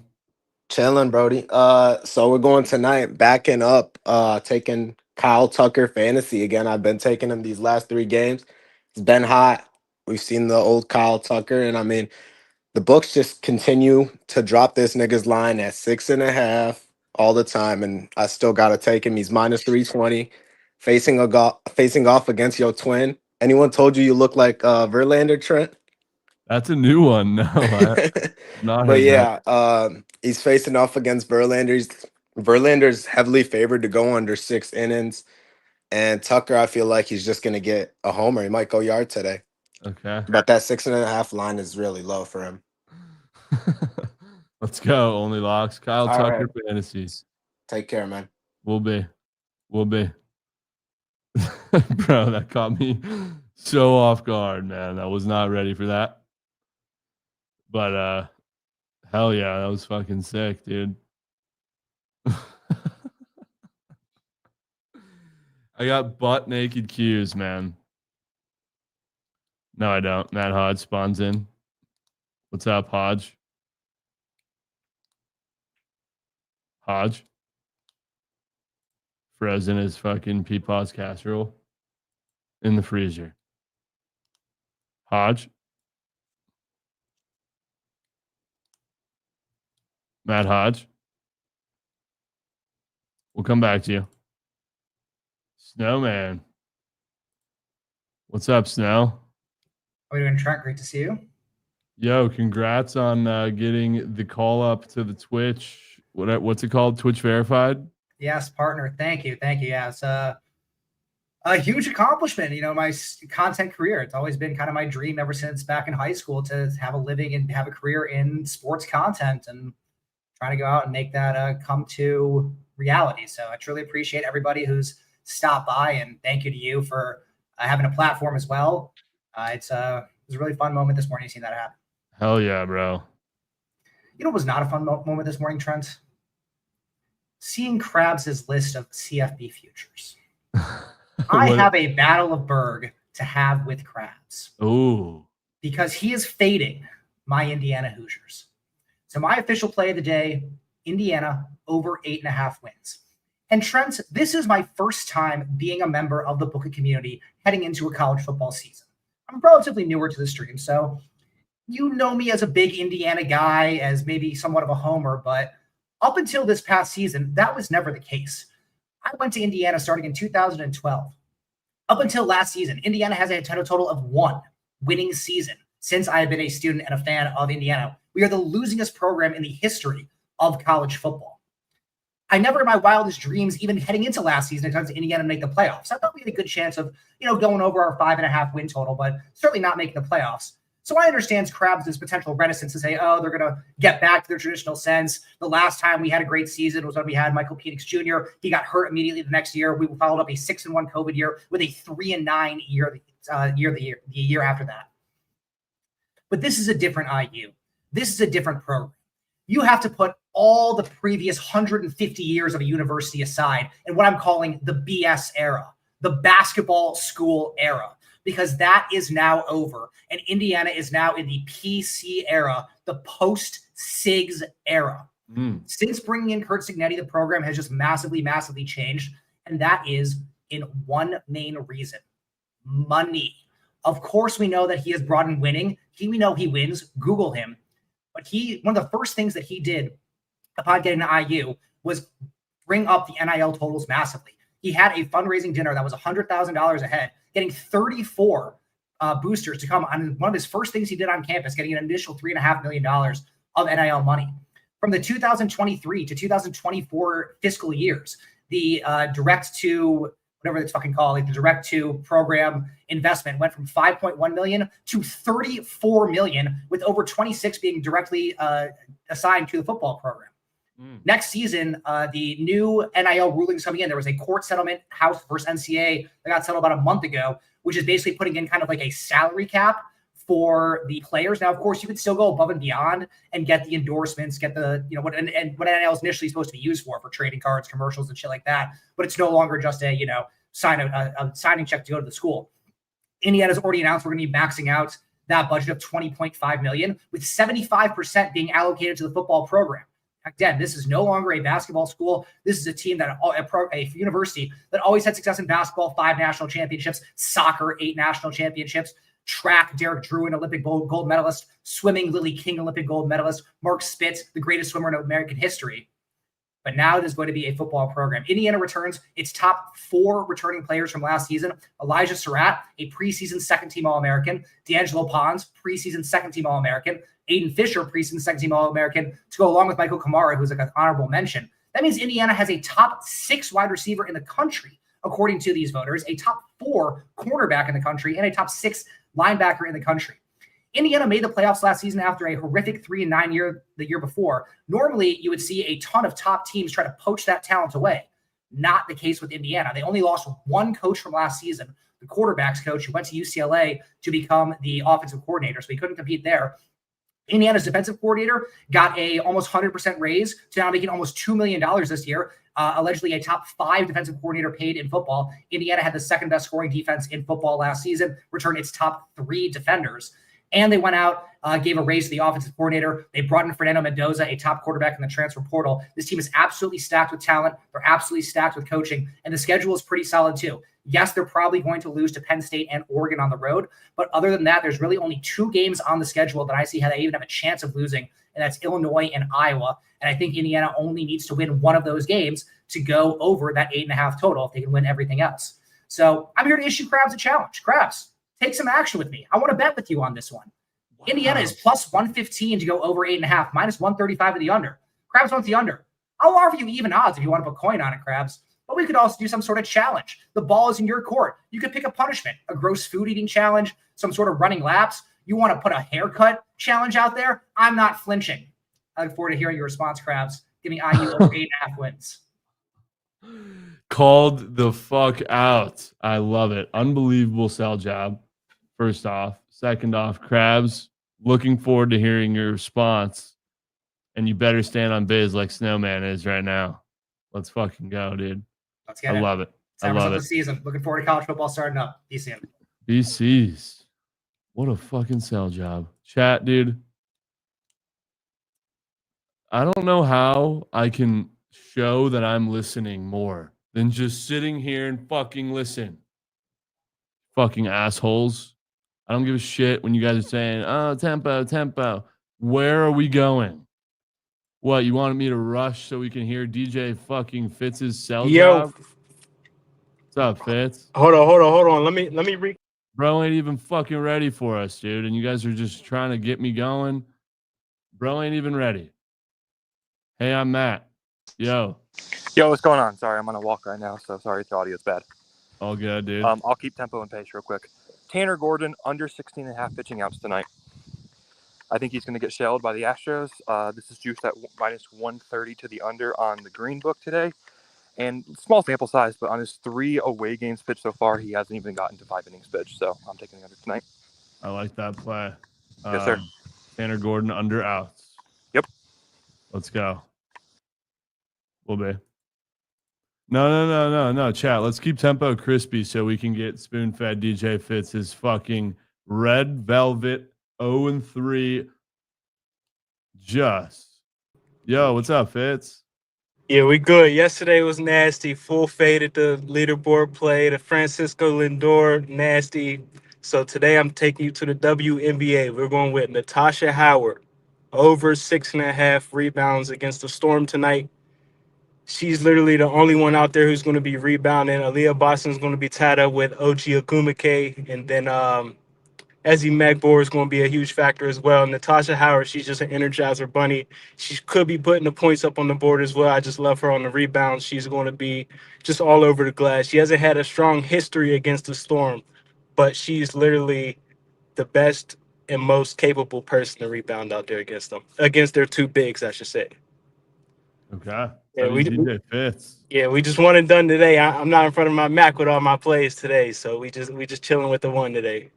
Chilling, Brody. So we're going tonight, backing up, taking Kyle Tucker fantasy again. I've been taking him these last 3 games. It's been hot. We've seen the old Kyle Tucker, and I mean, the books just continue to drop this nigga's line at 6.5 all the time, and I still gotta take him. He's minus 320, facing off against your twin. Anyone told you look like Verlander, Trent? That's a new one. No, I not But heard that. yeah, he's facing off against Verlander. Verlander's heavily favored to go under 6 innings. And Tucker, I feel like he's just going to get a homer. He might go yard today. Okay. But that 6.5 line is really low for him. Let's go. Only locks. Kyle All Tucker right. fantasy. Take care, man. We'll be. Bro, that caught me so off guard, man. I was not ready for that. But hell yeah, that was fucking sick, dude. I got butt naked cues, man. No, I don't. Matt Hodge spawns in. What's up, Hodge? Hodge? Frozen his fucking Peepaw's casserole in the freezer. Hodge? Matt Hodge? We'll come back to you. Snowman. What's up, Snow? How are we doing, Trent? Great to see you. Yo, congrats on getting the call up to the Twitch. What's it called? Twitch verified? Yes, partner. Thank you. Yeah, it's a huge accomplishment. My content career. It's always been kind of my dream ever since back in high school to have a living and have a career in sports content, and trying to go out and make that come to reality. So I truly appreciate everybody who's stopped by, and thank you to you for having a platform as well. It was a really fun moment this morning seeing that happen. Hell yeah, bro. It was not a fun moment this morning, Trent? Seeing Krabs' list of CFB futures. I have a battle of Berg to have with Krabs. Ooh. Because he is fading my Indiana Hoosiers. So my official play of the day, Indiana over 8.5 wins. And Trent, this is my first time being a member of the Bookit community heading into a college football season. I'm relatively newer to the stream, so you know me as a big Indiana guy, as maybe somewhat of a homer, but up until this past season, that was never the case. I went to Indiana starting in 2012. Up until last season, Indiana has a total of 1 winning season since I have been a student and a fan of Indiana. We are the losingest program in the history of college football. I never in my wildest dreams, even heading into last season, expected Indiana to make the playoffs. I thought we had a good chance of, going over our 5.5 win total, but certainly not making the playoffs. So I understand Krabs' potential reticence to say, they're going to get back to their traditional sense. The last time we had a great season was when we had Michael Penix Jr. He got hurt immediately the next year. We followed up a 6-1 COVID year with a 3-9 year the year after that. But this is a different IU. This is a different program. You have to put all the previous 150 years of a university aside and what I'm calling the BS era, the basketball school era, because that is now over. And Indiana is now in the PC era, the post-SIGS era. Since bringing in Kurt Signetti, the program has just massively, massively changed. And that is in one main reason: money. Of course, we know that he has brought in winning. We know he wins. Google him. But one of the first things that he did upon getting to IU was bring up the NIL totals massively. He had a fundraising dinner that was $100,000 ahead, getting 34 boosters to come on. One of his first things he did on campus, getting an initial $3.5 million of NIL money. From the 2023 to 2024 fiscal years, the direct to whatever it's fucking called, like the direct to program investment went from 5.1 million to 34 million, with over 26 being directly assigned to the football program. Next season, the new NIL rulings coming in, there was a court settlement, House versus NCAA, that got settled about a month ago, which is basically putting in kind of like a salary cap for the players. Now, of course, you could still go above and beyond and get the endorsements, get the, what NIL is initially supposed to be used for trading cards, commercials, and shit like that. But it's no longer just a, sign a signing check to go to the school. Indiana's already announced we're going to be maxing out that budget of $20.5 million, with 75% being allocated to the football program. Again, this is no longer a basketball school. This is a team a university that always had success in basketball, 5 national championships, soccer, 8 national championships, track, Derek Drew, an Olympic gold medalist, swimming, Lily King, Olympic gold medalist, Mark Spitz, the greatest swimmer in American history. But now there's going to be a football program. Indiana returns its top 4 returning players from last season: Elijah Surratt, a preseason second-team All-American; D'Angelo Pons, preseason second-team All-American; Aiden Fisher, preseason second-team All-American, to go along with Michael Kamara, who's like an honorable mention. That means Indiana has a top 6 wide receiver in the country, according to these voters, a top 4 cornerback in the country, and a top 6 linebacker in the country. Indiana made the playoffs last season after a horrific 3-9 year the year before. Normally, you would see a ton of top teams try to poach that talent away. Not the case with Indiana. They only lost 1 coach from last season, the quarterbacks coach, who went to UCLA to become the offensive coordinator, so he couldn't compete there. Indiana's defensive coordinator got a almost 100% raise to now making almost $2 million this year, allegedly a top 5 defensive coordinator paid in football. Indiana had the second best scoring defense in football last season, returned its top 3 defenders. And they went out, gave a raise to the offensive coordinator. They brought in Fernando Mendoza, a top quarterback in the transfer portal. This team is absolutely stacked with talent. They're absolutely stacked with coaching. And the schedule is pretty solid too. Yes, they're probably going to lose to Penn State and Oregon on the road. But other than that, there's really only 2 games on the schedule that I see how they even have a chance of losing. And that's Illinois and Iowa. And I think Indiana only needs to win one of those games to go over that 8.5 total if they can win everything else. So I'm here to issue Krabs a challenge. Krabs, take some action with me. I want to bet with you on this one. Indiana is plus 115 to go over 8.5, minus 135 to the under. Krabs wants the under. I'll offer you even odds if you want to put coin on it, Krabs. But we could also do some sort of challenge. The ball is in your court. You could pick a punishment, a gross food eating challenge, some sort of running laps. You want to put a haircut challenge out there? I'm not flinching. I look forward to hearing your response, Krabs. Give me IU over 8.5 wins. Called the fuck out. I love it. Unbelievable sell job. First off. Second off, Krabs, looking forward to hearing your response. And you better stand on biz like Snowman is right now. Let's fucking go, dude. Let's get I it. love it. I Time love for it. the season. Looking forward to college football starting up. Be soon. BCs. What a fucking sell job. Chat, dude. I don't know how I can show that I'm listening more than just sitting here and fucking listen. Fucking assholes. I don't give a shit when you guys are saying, oh, tempo. Where are we going? What, you wanted me to rush so we can hear DJ fucking Fitz's sell job? What's up, Fitz? Hold on. Let me read. Bro ain't even fucking ready for us, dude. And you guys are just trying to get me going. Bro ain't even ready. Hey, I'm Matt. Yo, what's going on? Sorry, I'm on a walk right now, so sorry if the audio's bad. all good, dude. I'll keep tempo and pace real quick. Tanner Gordon, under 16.5 pitching outs tonight. I think he's going to get shelled by the Astros. This is juiced at minus 130 to the under on the green book today. And small sample size, but on his 3 away games pitched so far, he hasn't even gotten to 5 innings pitched. So I'm taking the under tonight. I like that play. Yes, sir. Tanner Gordon under outs. Yep. Let's go. Will be. No. Chat. Let's keep tempo crispy so we can get spoon-fed DJ Fitz his fucking red velvet 0-3. Yo, what's up, Fitz? Yeah, we good. Yesterday was nasty. Full fade at the leaderboard play. The Francisco Lindor, nasty. So today I'm taking you to the WNBA. We're going with Natasha Howard. Over 6.5 rebounds against the Storm tonight. She's literally the only one out there who's going to be rebounding. Aaliyah Boston's going to be tied up with OG Agumake. And then Ezzy Magbor is going to be a huge factor as well. Natasha Howard, she's just an energizer bunny. She could be putting the points up on the board as well. I just love her on the rebound. She's going to be just all over the glass. She hasn't had a strong history against the Storm, but she's literally the best and most capable person to rebound out there against them. Against their two bigs, I should say. Okay. Yeah, DJ Fitz. Yeah, we just one and done today. I'm not in front of my Mac with all my plays today, so we just chilling with the one today.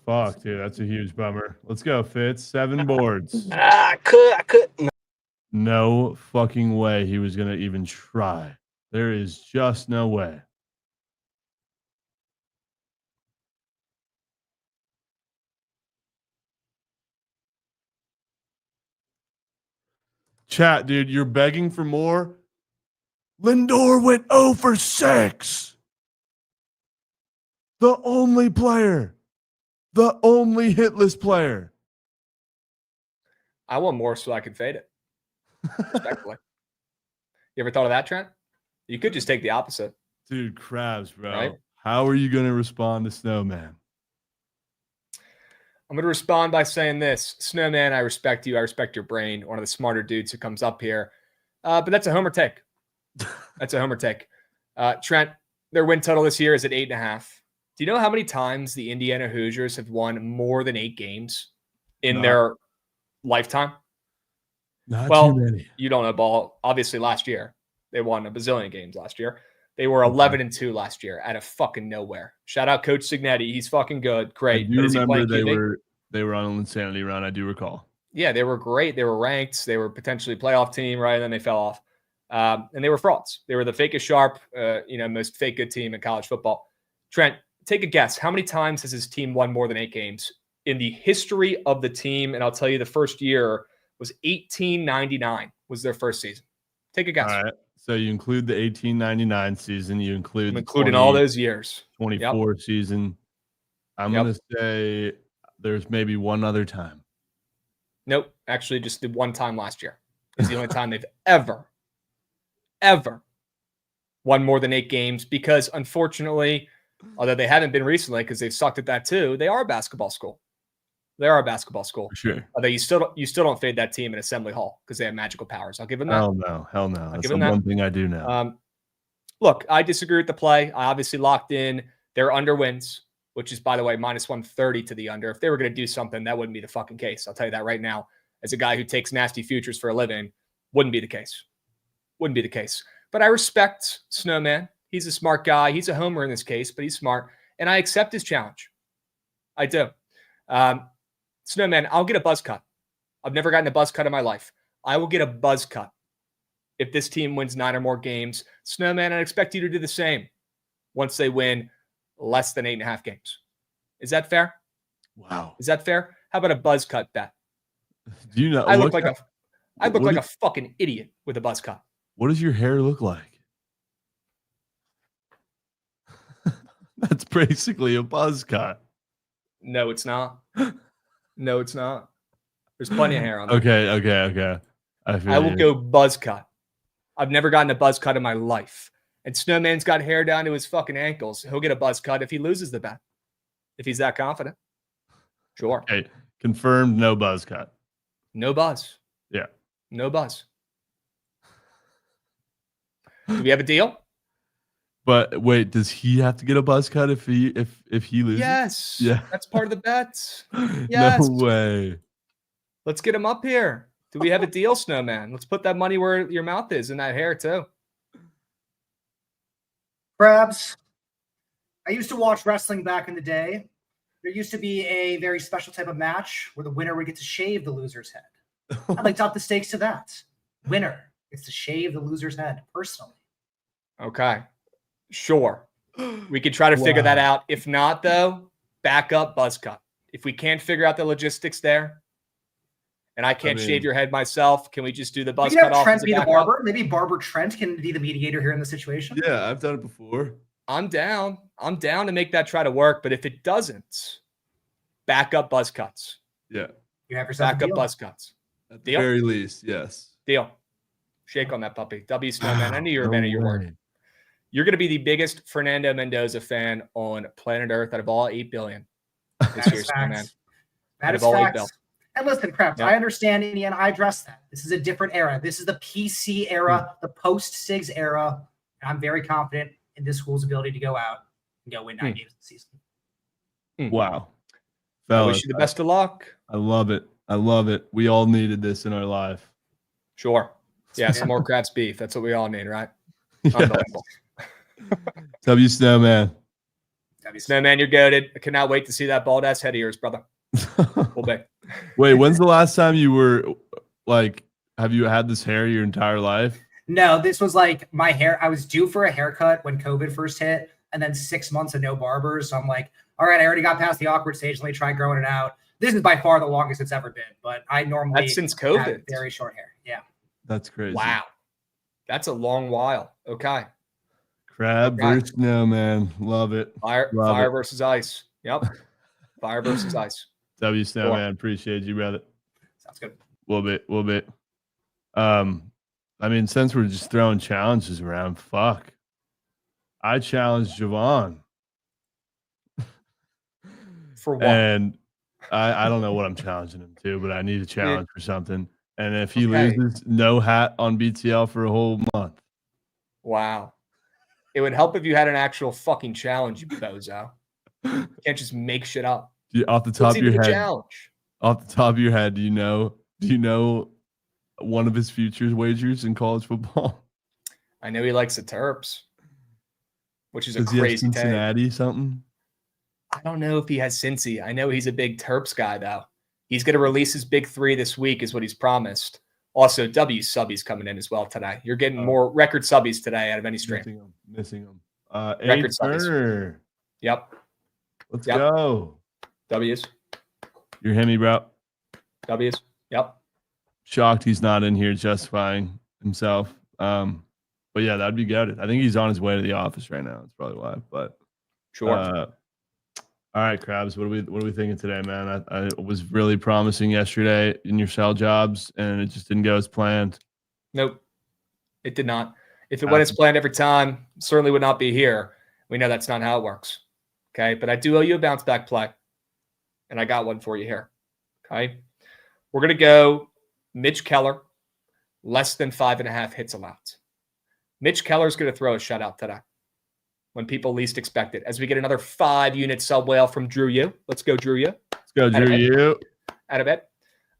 Fuck, dude, that's a huge bummer. Let's go, Fitz. 7 boards. I could. No fucking way he was gonna even try. There is just no way. Chat, dude, you're begging for more. Lindor went 0 for 6. The only player. The only hitless player. I want more so I could fade it. Respectfully. You ever thought of that, Trent? You could just take the opposite. Dude, Krabs, bro. Right? How are you going to respond to Snowman? I'm going to respond by saying this. Snowman, I respect you. I respect your brain. One of the smarter dudes who comes up here. But that's a homer take. That's a homer take. Trent, their win total this year is at 8.5. Do you know how many times the Indiana Hoosiers have won more than 8 games in their lifetime? Not too many. You don't know ball. Obviously, last year they won a bazillion games last year. They were 11-2 last year out of fucking nowhere. Shout out Coach Signetti. He's fucking good. Great. I do remember they were on an insanity run. I do recall. Yeah, they were great. They were ranked. They were potentially a playoff team, right? And then they fell off. And they were frauds. They were the fakest sharp, most fake good team in college football. Trent, take a guess. How many times has his team won more than 8 games in the history of the team? And I'll tell you, the first year was 1899 was their first season. Take a guess. All right. So you include the 1899 season. You include including all those years. 24 season. I'm going to say there's maybe one other time. Nope. Actually, just the one time last year. It's the only time they've ever won more than 8 games because, unfortunately, although they haven't been recently because they've sucked at that too, they are a basketball school. They are a basketball school. For sure. Although you still don't fade that team in Assembly Hall because they have magical powers. I'll give them that. Hell no. I'll That's give the them that. one thing I do now. Look, I disagree with the play. I obviously locked in their under wins, which is, by the way, minus 130 to the under. If they were going to do something, that wouldn't be the fucking case. I'll tell you that right now. As a guy who takes nasty futures for a living, wouldn't be the case. Wouldn't be the case. But I respect Snowman. He's a smart guy. He's a homer in this case, but he's smart. And I accept his challenge. I do. Snowman, I'll get a buzz cut. I've never gotten a buzz cut in my life. I will get a buzz cut if this team wins 9 or more games. Snowman, I expect you to do the same once they win less than 8.5 games. Is that fair? Wow. Is that fair? How about a buzz cut bet? Do you know? I look like a fucking idiot with a buzz cut. What does your hair look like? That's basically a buzz cut. No, it's not. No, it's not. There's plenty of hair on there. Okay. I will go buzz cut. I've never gotten a buzz cut in my life. And Snowman's got hair down to his fucking ankles. He'll get a buzz cut if he loses the bet. If he's that confident. Sure. Okay. Confirmed, no buzz cut. No buzz. Yeah. No buzz. Do we have a deal? But wait, does he have to get a buzz cut if he loses? Yes. Yeah. That's part of the bet. Yes. No way. Let's get him up here. Do we have a deal, Snowman? Let's put that money where your mouth is in that hair too. Krabs, I used to watch wrestling back in the day. There used to be a very special type of match where the winner would get to shave the loser's head. I'd like to up the stakes to that. Winner gets to shave the loser's head personally. Okay. Sure. We could try to figure that out. If not, though, back up buzz cut. If we can't figure out the logistics there, and I can't shave your head myself, can we just do the buzz We can cut have off? Trent be the barber. Maybe Barber Trent can be the mediator here in the situation. Yeah, I've done it before. I'm down. I'm down to make that try to work. But if it doesn't, back up buzz cuts. Yeah. You have yourself back a up deal. buzz cuts. At the Deal? very least, yes. Deal. Shake on that puppy. W Snowman. I knew you were a man of your way. word. You're going to be the biggest Fernando Mendoza fan on planet Earth out of all 8 billion. This year, Snowman. That Out is of all 8 facts. billion. And listen, Krabs, Yep. I understand Indiana. I address that. This is a different era. This is the PC era, the post-SIGs era. And I'm very confident in this school's ability to go out and go win 9 games this season. Wow. I Fellas, wish you the best of luck. I love it. I love it. We all needed this in our life. Sure. Yeah, some more Krabs beef. That's what we all need, right? Unbelievable. W Snowman. Snowman, you're goated. I cannot wait to see that bald ass head of yours, brother. Will be. Wait, when's the last time you were like, have you had this hair your entire life? No, this was like my hair. I was due for a haircut when COVID first hit, and then 6 months of no barbers. So I'm like, all right, I already got past the awkward stage. Let me try growing it out. This is by far the longest it's ever been, but I normally That's since COVID. have very short hair. Yeah. That's crazy. Wow. That's a long while. Okay. Crab versus Snowman. Love it. Fire versus ice. Yep. Fire versus ice. W Snowman. Appreciate you, brother. Sounds good. Will bit. I mean, since we're just throwing challenges around, fuck. I challenged Jovan. For what? And I don't know what I'm challenging him to, but I need a challenge for something. And if he loses, no hat on BTL for a whole month. Wow. It would help if you had an actual fucking challenge, you bozo. You can't just make shit up. Off the top What's of your even the head, challenge? off the top of your head, do you know one of his futures wagers in college football? I know he likes the Terps, which is a Does he have crazy take. Cincinnati something? I don't know if he has Cincy. I know he's a big Terps guy, though. He's going to release his big 3 this week, is what he's promised. Also, W subbies coming in as well today. You're getting more record subbies today out of any stream. Missing them. Record Turner. Yep. Let's go. W's. You're Hemi, bro. W's. Yep. Shocked he's not in here justifying himself. But yeah, that'd be good. I think he's on his way to the office right now. That's probably why. But sure. All right, Krabs. What are we thinking today, man? I was really promising yesterday in your cell jobs, and it just didn't go as planned. Nope, it did not. If it went as planned every time, certainly would not be here. We know that's not how it works. Okay, but I do owe you a bounce back play, and I got one for you here. Okay. We're going to go Mitch Keller, less than 5.5 hits allowed. Mitch Keller's going to throw a shutout today when people least expect it. As we get another 5-unit sub whale from Drew Yu. Let's go, Drew Yu. Let's go, Drew Yu. Out of it.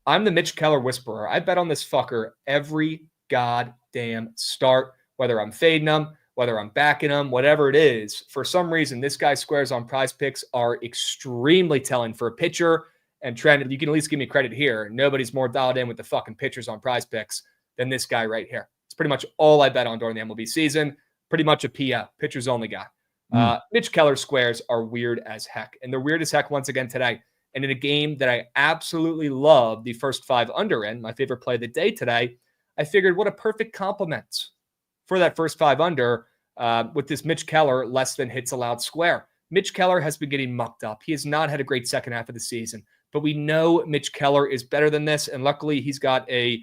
I'm the Mitch Keller whisperer. I bet on this fucker every goddamn start, whether I'm fading him, whether I'm backing him, whatever it is. For some reason, this guy's squares on Prize Picks are extremely telling for a pitcher. And Trent, you can at least give me credit here. Nobody's more dialed in with the fucking pitchers on Prize Picks than this guy right here. It's pretty much all I bet on during the MLB season. Pretty much a PO, pitchers only guy. Mitch Keller squares are weird as heck. And they're weird as heck once again today. And in a game that I absolutely love the first 5 under in, my favorite play of the day today, I figured what a perfect compliment for that first 5 under with this Mitch Keller less than hits allowed square. Mitch Keller has been getting mucked up. He has not had a great second half of the season, but we know Mitch Keller is better than this. And luckily he's got a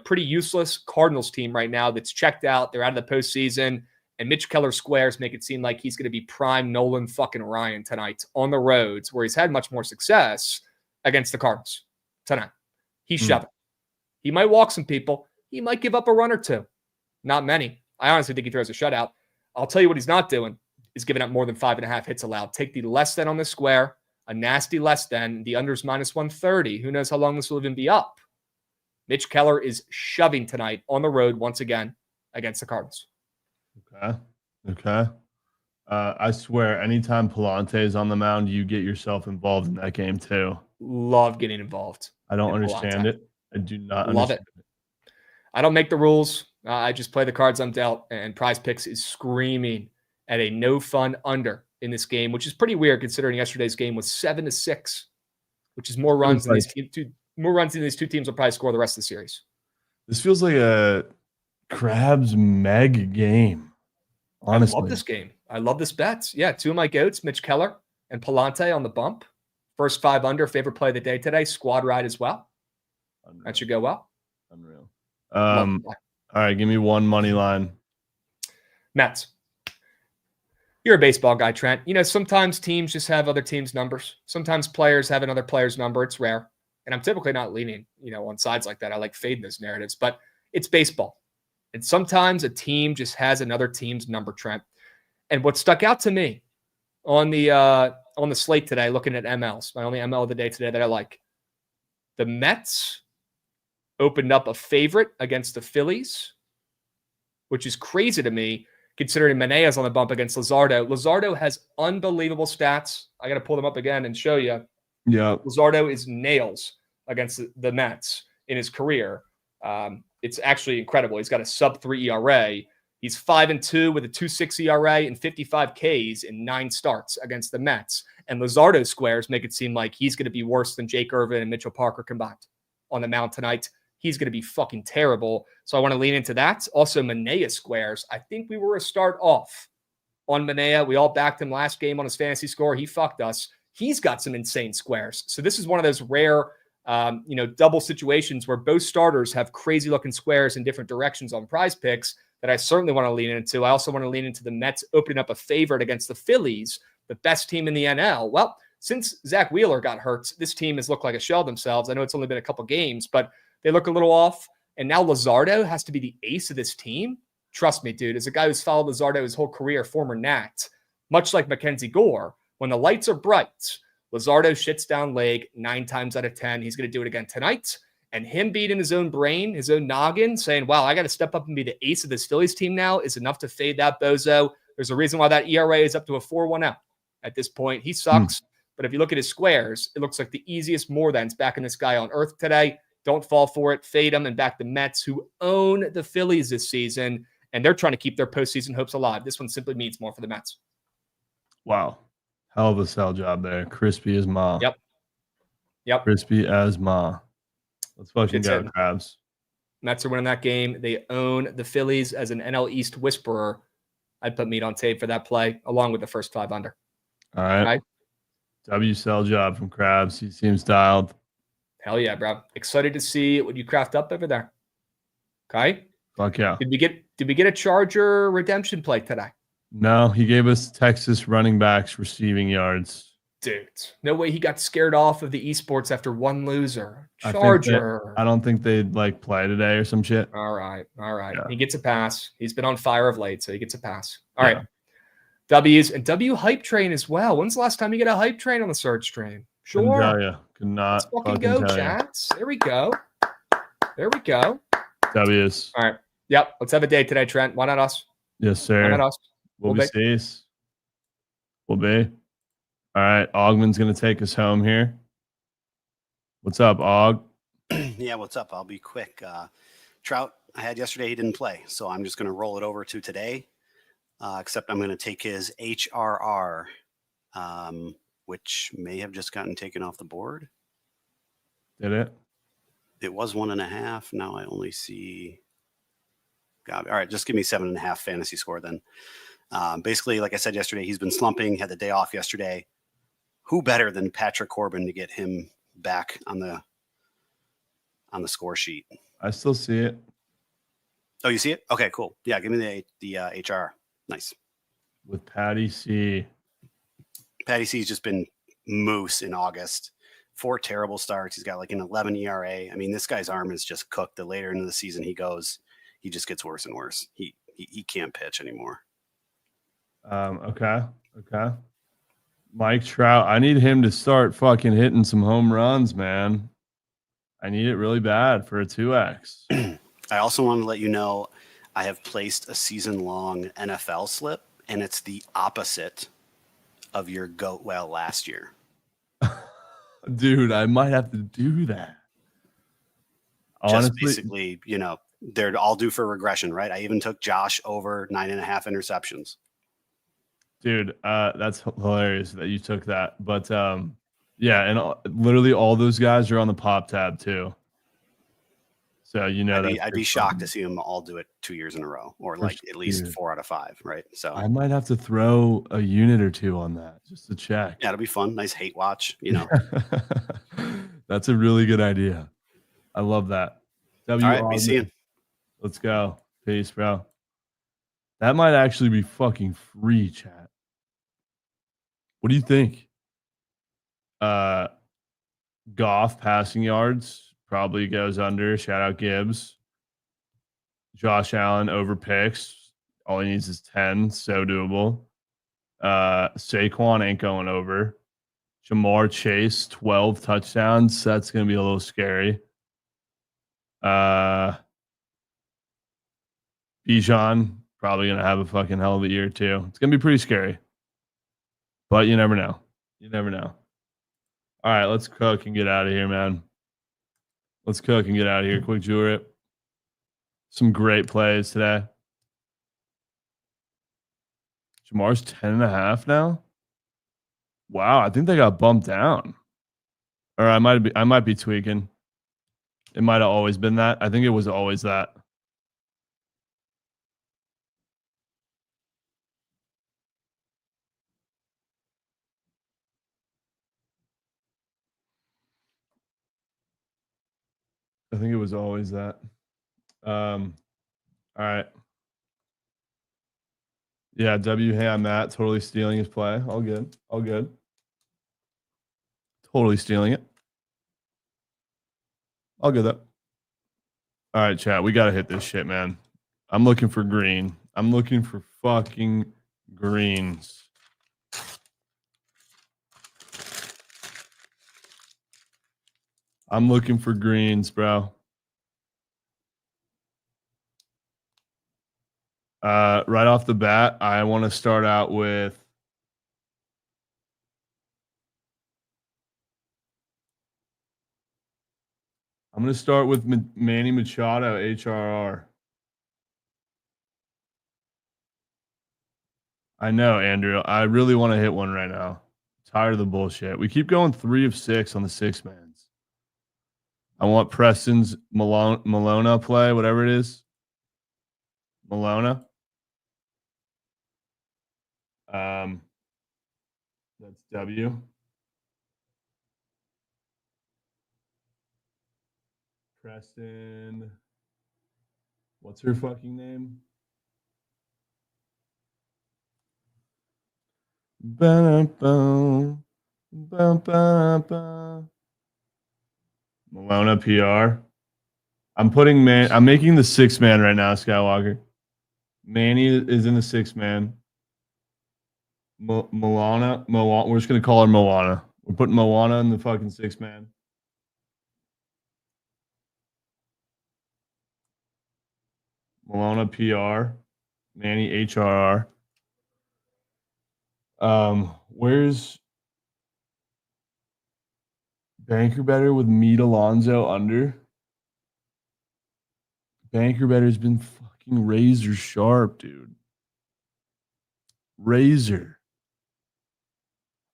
pretty useless Cardinals team right now that's checked out. They're out of the postseason. And Mitch Keller squares make it seem like he's going to be prime Nolan fucking Ryan tonight on the roads, where he's had much more success against the Cardinals tonight. He's shoving. He might walk some people. He might give up a run or two. Not many. I honestly think he throws a shutout. I'll tell you what he's not doing is giving up more than 5.5 hits allowed. Take the less than on the square, a nasty less than. The under's minus 130. Who knows how long this will even be up. Mitch Keller is shoving tonight on the road once again against the Cardinals. Okay. I swear, anytime Palante is on the mound, you get yourself involved in that game too. Love getting involved. I don't understand it. I do not love understand it. I don't make the rules. I just play the cards I'm dealt, and Prize Picks is screaming at a no fun under in this game, which is pretty weird considering yesterday's game was 7-6, which is more runs than these two teams will probably score the rest of the series. This feels like a Krabs Meg game. Honestly. I love this game. I love this bet. Yeah, 2 of my goats, Mitch Keller and Palante on the bump. First 5 under, favorite play of the day today. Squad ride as well. Unreal. That should go well. Unreal. All right, give me one money line. Mets. You're a baseball guy, Trent. You know, sometimes teams just have other teams' numbers. Sometimes players have another player's number. It's rare. And I'm typically not leaning, on sides like that. I like fading those narratives, but it's baseball. And sometimes a team just has another team's number, Trent. And what stuck out to me on the slate today, looking at MLs, my only ML of the day today that I like, the Mets opened up a favorite against the Phillies, which is crazy to me considering Manea's on the bump against Luzardo. Luzardo has unbelievable stats. I got to pull them up again and show you. Yeah. Luzardo is nails against the Mets in his career. It's actually incredible. He's got a sub-3 ERA. He's 5-2 with a 2.6 ERA and 55 Ks in 9 starts against the Mets. And Luzardo squares make it seem like he's going to be worse than Jake Irvin and Mitchell Parker combined on the mound tonight. He's going to be fucking terrible. So I want to lean into that. Also, Manea squares. I think we were a start off on Manea. We all backed him last game on his fantasy score. He fucked us. He's got some insane squares. So this is one of those rare double situations where both starters have crazy looking squares in different directions on Prize Picks that I certainly want to lean into. I also want to lean into the Mets opening up a favorite against the Phillies, the best team in the NL. Well, since Zach Wheeler got hurt, this team has looked like a shell themselves. I know it's only been a couple games, but they look a little off. And now Luzardo has to be the ace of this team. Trust me, dude, as a guy who's followed Luzardo his whole career, former Nat, much like Mackenzie Gore, when the lights are bright, Luzardo shits down leg 9 times out of 10. He's going to do it again tonight. And him being in his own brain, his own noggin, saying, wow, I got to step up and be the ace of this Phillies team now is enough to fade that bozo. There's a reason why that ERA is up to a 4.10 at this point. He sucks. But if you look at his squares, it looks like the easiest more than's backing this guy on earth today. Don't fall for it. Fade him and back the Mets, who own the Phillies this season. And they're trying to keep their postseason hopes alive. This one simply means more for the Mets. Wow. Hell of a sell job there. Crispy as ma. Yep. Crispy as ma. Let's fucking go, Krabs. Mets are winning that game. They own the Phillies as an NL East whisperer. I'd put meat on tape for that play, along with the first 5 under. All right. W sell job from Krabs. He seems dialed. Hell yeah, bro. Excited to see what you craft up over there. Okay? Fuck yeah. Did we get a Charger redemption play today? No, he gave us Texas running backs receiving yards. Dude, no way he got scared off of the esports after one loser. I Charger. don't think they'd like play today or some shit. All right. Yeah. He gets a pass. He's been on fire of late, so he gets a pass. All Yeah. right. W's and W hype train as well. When's the last time you get a hype train on the search train? Couldn't Sure. tell you. Could not Let's fucking fucking go, tell you. chats. There we go. There we go. W's. All right. Yep. Let's have a day today, Trent. Why not us? Yes, sir. Why not us? We'll be sees. We'll be. All right. Augman's going to take us home here. What's up, Aug? Yeah, what's up? I'll be quick. Trout, I had yesterday. He didn't play. So I'm just going to roll it over to today, except I'm going to take his HRR, which may have just gotten taken off the board. Did it? It was 1.5. Now I only see. God, all right, just give me 7.5 fantasy score then. Basically, like I said yesterday, he's been slumping, had the day off yesterday. Who better than Patrick Corbin to get him back on the score sheet? I still see it. Oh, you see it? Okay, cool. Yeah, give me the HR. Nice. With Patty C. Patty C's just been moose in August. 4 terrible starts. He's got like an 11 ERA. I mean, this guy's arm is just cooked. The later into the season he goes, he just gets worse and worse. He can't pitch anymore. Okay. Mike Trout, I need him to start fucking hitting some home runs, man. I need it really bad for a 2X. I also want to let you know I have placed a season-long NFL slip, and it's the opposite of your goat well last year. Dude, I might have to do that. Just Honestly, basically, they're all due for regression, right? I even took Josh over 9.5 interceptions. dude, that's hilarious that you took that. But yeah, and literally all those guys are on the pop tab too. So I'd be shocked to see them all do it 2 years in a row, or like at least 4 out of 5, right? So I might have to throw a unit or two on that just to check. Yeah, it'll be fun. Nice hate watch, That's a really good idea. I love that. All right, be seeing. Let's go. Peace, bro. That might actually be fucking free, chat. What do you think? Goff passing yards probably goes under. Shout out Gibbs. Josh Allen over picks. All he needs is 10. So doable. Saquon ain't going over. Jamar Chase, 12 touchdowns. That's going to be a little scary. Bijan, probably going to have a fucking hell of a year too. It's going to be pretty scary. But you never know. You never know. All right, let's cook and get out of here, man. Let's cook and get out of here. Quick jewelry. Some great plays today. Jamar's 10.5 now. Wow, I think they got bumped down. Or I might be tweaking. It might have always been that. I think it was always that. I think it was always that. All right. Yeah, W. Hey, I'm Matt. Totally stealing his play. All good. All good. Totally stealing it. I'll get that. All right, chat. We got to hit this shit, man. I'm looking for green. I'm looking for fucking greens. I'm looking for greens, bro. Right off the bat, I want to start out with I'm going to start with Manny Machado, HRR. I know, Andrew. I really want to hit one right now. Tired of the bullshit. We keep going 3 of 6 on the 6-mans. I want Preston's Malona play, whatever it is. Malona. That's W. Preston. What's her fucking name? Ba-da-ba. Malona PR. I'm making the 6-man right now, Skywalker. Manny is in the 6-man. Moana. We're just gonna call her Moana. We're putting Moana in the fucking 6-man. Malona PR. Manny HRR. Where's Banker Better with Meat Alonzo under? Banker Better's been fucking razor sharp, dude. Razor.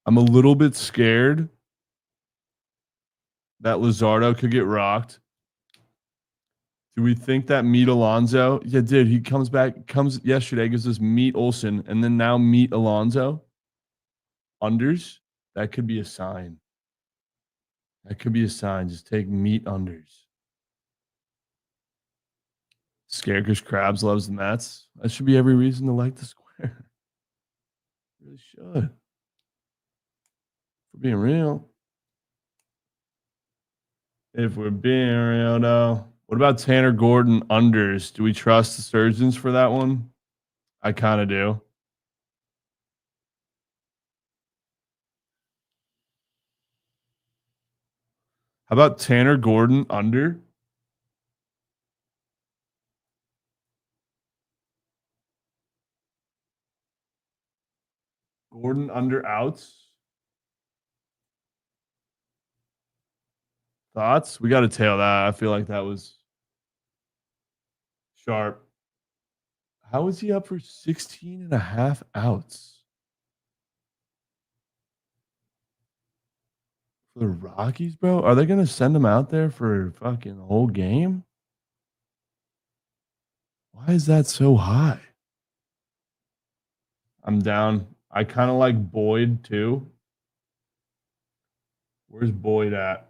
I'm a little bit scared that Lizardo could get rocked. Do we think that Meat Alonzo? Yeah, dude, he comes yesterday, gives us Meat Olsen, and then now Meat Alonzo. Unders? That could be a sign. That could be a sign. Just take Meat unders. Scared because Krabs loves the Mets. That should be every reason to like the square. Really should. For being real. If we're being real, though. What about Tanner Gordon unders? Do we trust the Surgeons for that one? I kind of do. How about Tanner Gordon under? Gordon under outs? Thoughts? We got to tail that. I feel like that was sharp. How is he up for 16 and a half outs? For the Rockies, bro? Are they going to send him out there for fucking the whole game? Why is that so high? I'm down. I kind of like Boyd too. Where's Boyd at?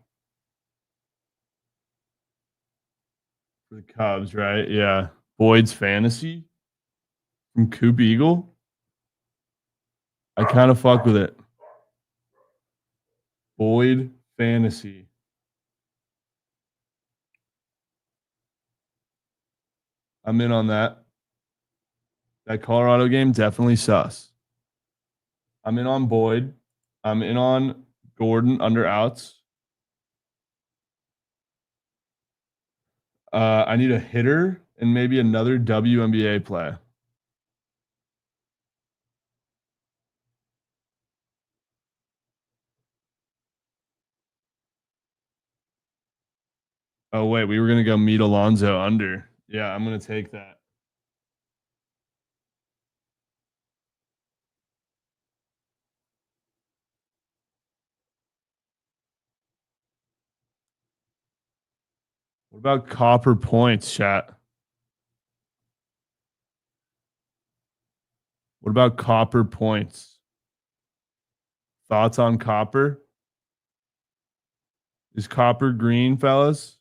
For the Cubs, right? Yeah. Boyd's fantasy from Coop Eagle. I kind of fuck with it. Boyd fantasy. I'm in on that. That Colorado game, definitely sus. I'm in on Boyd. I'm in on Gordon under outs. I need a hitter and maybe another WNBA play. Oh, wait. We were going to go meet Alonzo under. Yeah, I'm going to take that. What about Copper points, chat? What about Copper points? Thoughts on Copper? Is Copper green, fellas?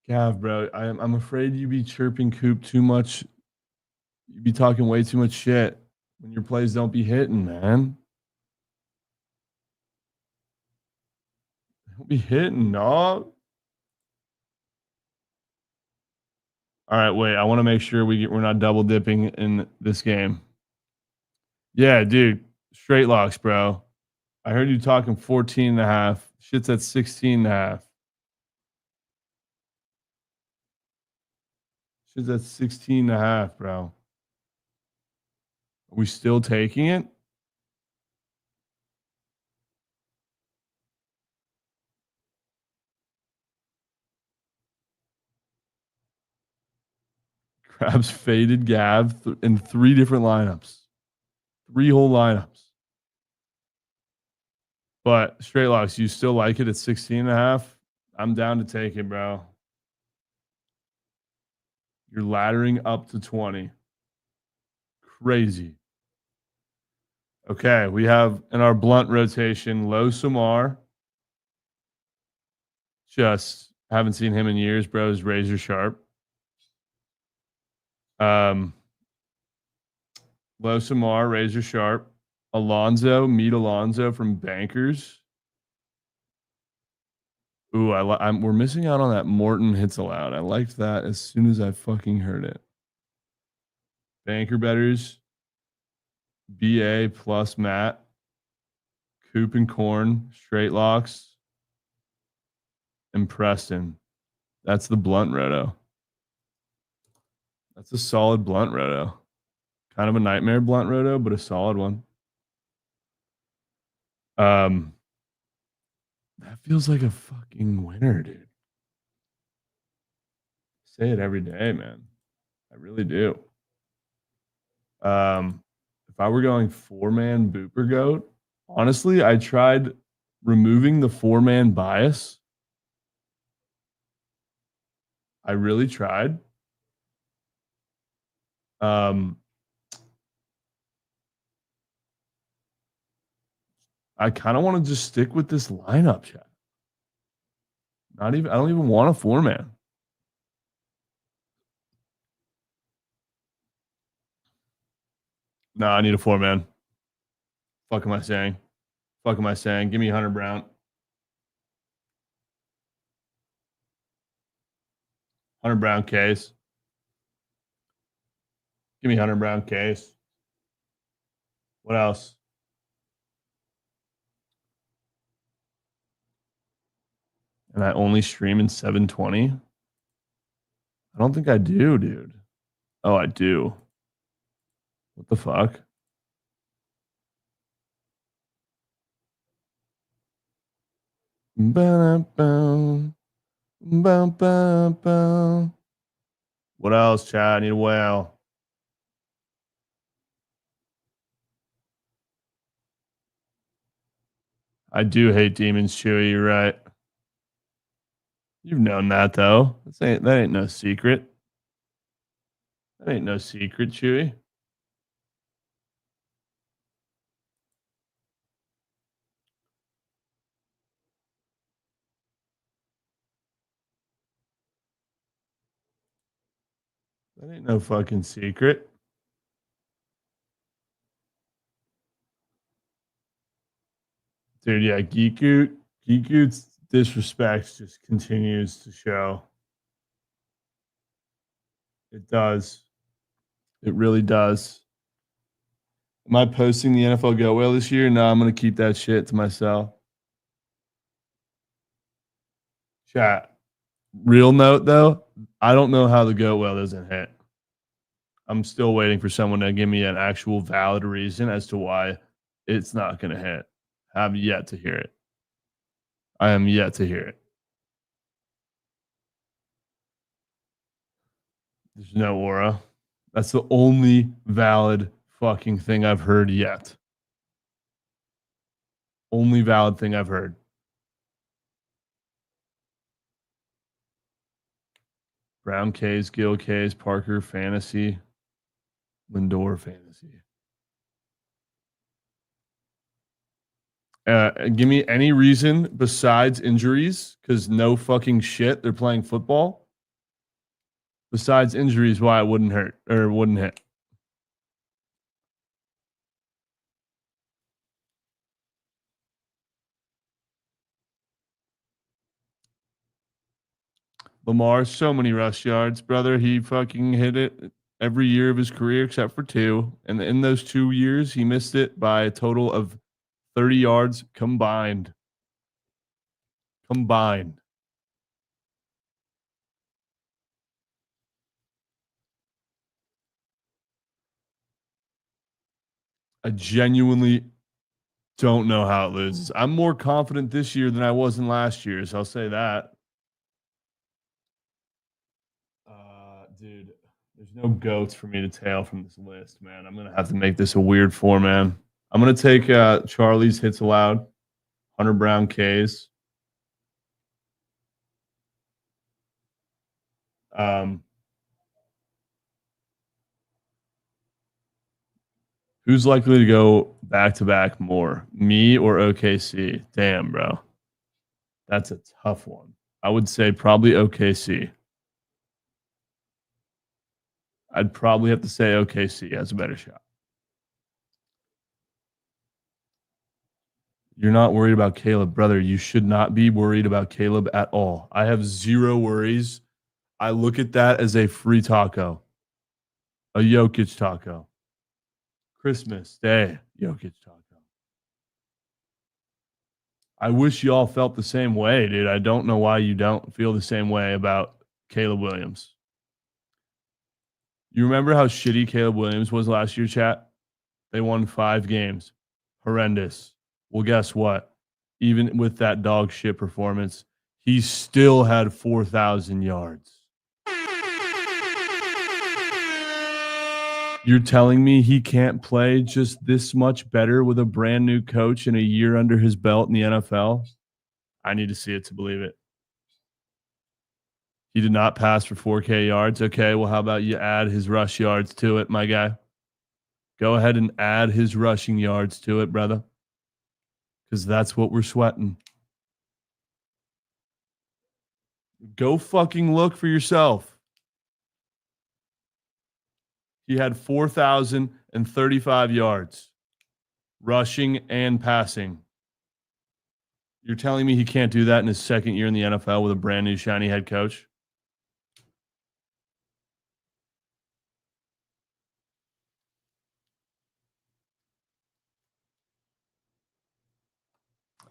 Gav, bro, I'm afraid you be chirping Coop too much. You be talking way too much shit when your plays don't be hitting, man. Don't be hitting, dog. All right, wait. I want to make sure we're not double dipping in this game. Yeah, dude. Straight locks, bro. I heard you talking 14 and a half. Shit's at 16 and a half. Shit's at 16 and a half, bro. Are we still taking it? Krabs faded Gav in 3 different lineups. 3 whole lineups. But straight locks, you still like it at 16 and a half? I'm down to take it, bro. You're laddering up to 20. Crazy. Okay, we have in our blunt rotation, Low Samar. Just haven't seen him in years, bro. He's razor sharp. Losamar, Razor Sharp. Alonzo, Meet Alonzo from Bankers. Ooh, we're missing out on that Morton hits allowed. I liked that as soon as I fucking heard it. Banker betters. BA plus Matt. Coop and Corn, Straight Locks, and Preston. That's the blunt roto. That's a solid blunt roto. Kind of a nightmare blunt roto, but a solid one. That feels like a fucking winner, dude. Say it every day, man. I really do. If I were going 4-man Booper Goat, honestly, I tried removing the 4-man bias. I really tried. I kind of want to just stick with this lineup, chat. I don't even want a 4-man. No, I need a 4-man. Fuck am I saying? Fuck am I saying? Give me Hunter Brown. Hunter Brown case. Give me Hunter Brown case. What else? And I only stream in 720? I don't think I do, dude. Oh, I do. What the fuck? What else, Chad? I need a whale. I do hate demons, Chewy. You're right. You've known that though. That ain't no secret. That ain't no secret, Chewy. That ain't no fucking secret. Dude, yeah, Geekoot's disrespect just continues to show. It does. It really does. Am I posting the NFL Go Whale this year? No, I'm going to keep that shit to myself. Chat. Real note, though, I don't know how the Go Whale doesn't hit. I'm still waiting for someone to give me an actual valid reason as to why it's not going to hit. I have yet to hear it. I am yet to hear it. There's no aura. That's the only valid fucking thing I've heard yet. Only valid thing I've heard. Brown K's, Gil K's, Parker Fantasy, Lindor Fantasy. Give me any reason besides injuries, because no fucking shit. They're playing football. Besides injuries, why it wouldn't hurt or wouldn't hit. Lamar, so many rush yards, brother. He fucking hit it every year of his career except for 2. And in those 2 years, he missed it by a total of 30 yards combined. Combined. I genuinely don't know how it loses. I'm more confident this year than I was in last year's. I'll say that. Dude, there's no goats for me to tail from this list, man. I'm gonna have to make this a weird 4-man. I'm gonna take Charlie's hits allowed, Hunter Brown K's. Who's likely to go back to back more, me or OKC? Damn, bro, that's a tough one. I would say probably OKC. I'd probably have to say OKC has a better shot. You're not worried about Caleb, brother. You should not be worried about Caleb at all. I have zero worries. I look at that as a free taco, a Jokic taco. Christmas Day, Jokic taco. I wish y'all felt the same way, dude. I don't know why you don't feel the same way about Caleb Williams. You remember how shitty Caleb Williams was last year, chat? They won 5 games. Horrendous. Well, guess what? Even with that dog shit performance, he still had 4,000 yards. You're telling me he can't play just this much better with a brand new coach and a year under his belt in the NFL? I need to see it to believe it. He did not pass for 4K yards. Okay, well, how about you add his rush yards to it, my guy? Go ahead and add his rushing yards to it, brother. Because that's what we're sweating. Go fucking look for yourself. He had 4,035 yards, rushing and passing. You're telling me he can't do that in his second year in the NFL with a brand new shiny head coach?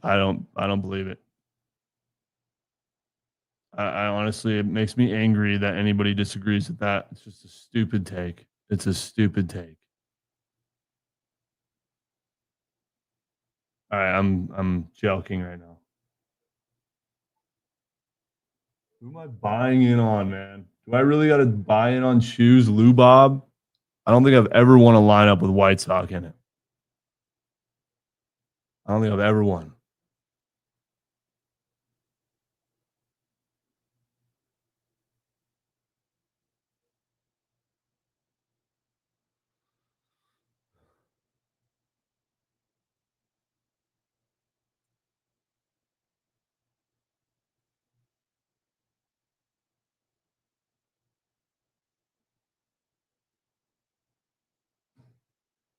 I don't believe it. I honestly, it makes me angry that anybody disagrees with that. It's just a stupid take. It's a stupid take. All right, I'm joking right now. Who am I buying in on, man? Do I really got to buy in on shoes, Lou Bob? I don't think I've ever won a lineup with White Sock in it. I don't think I've ever won.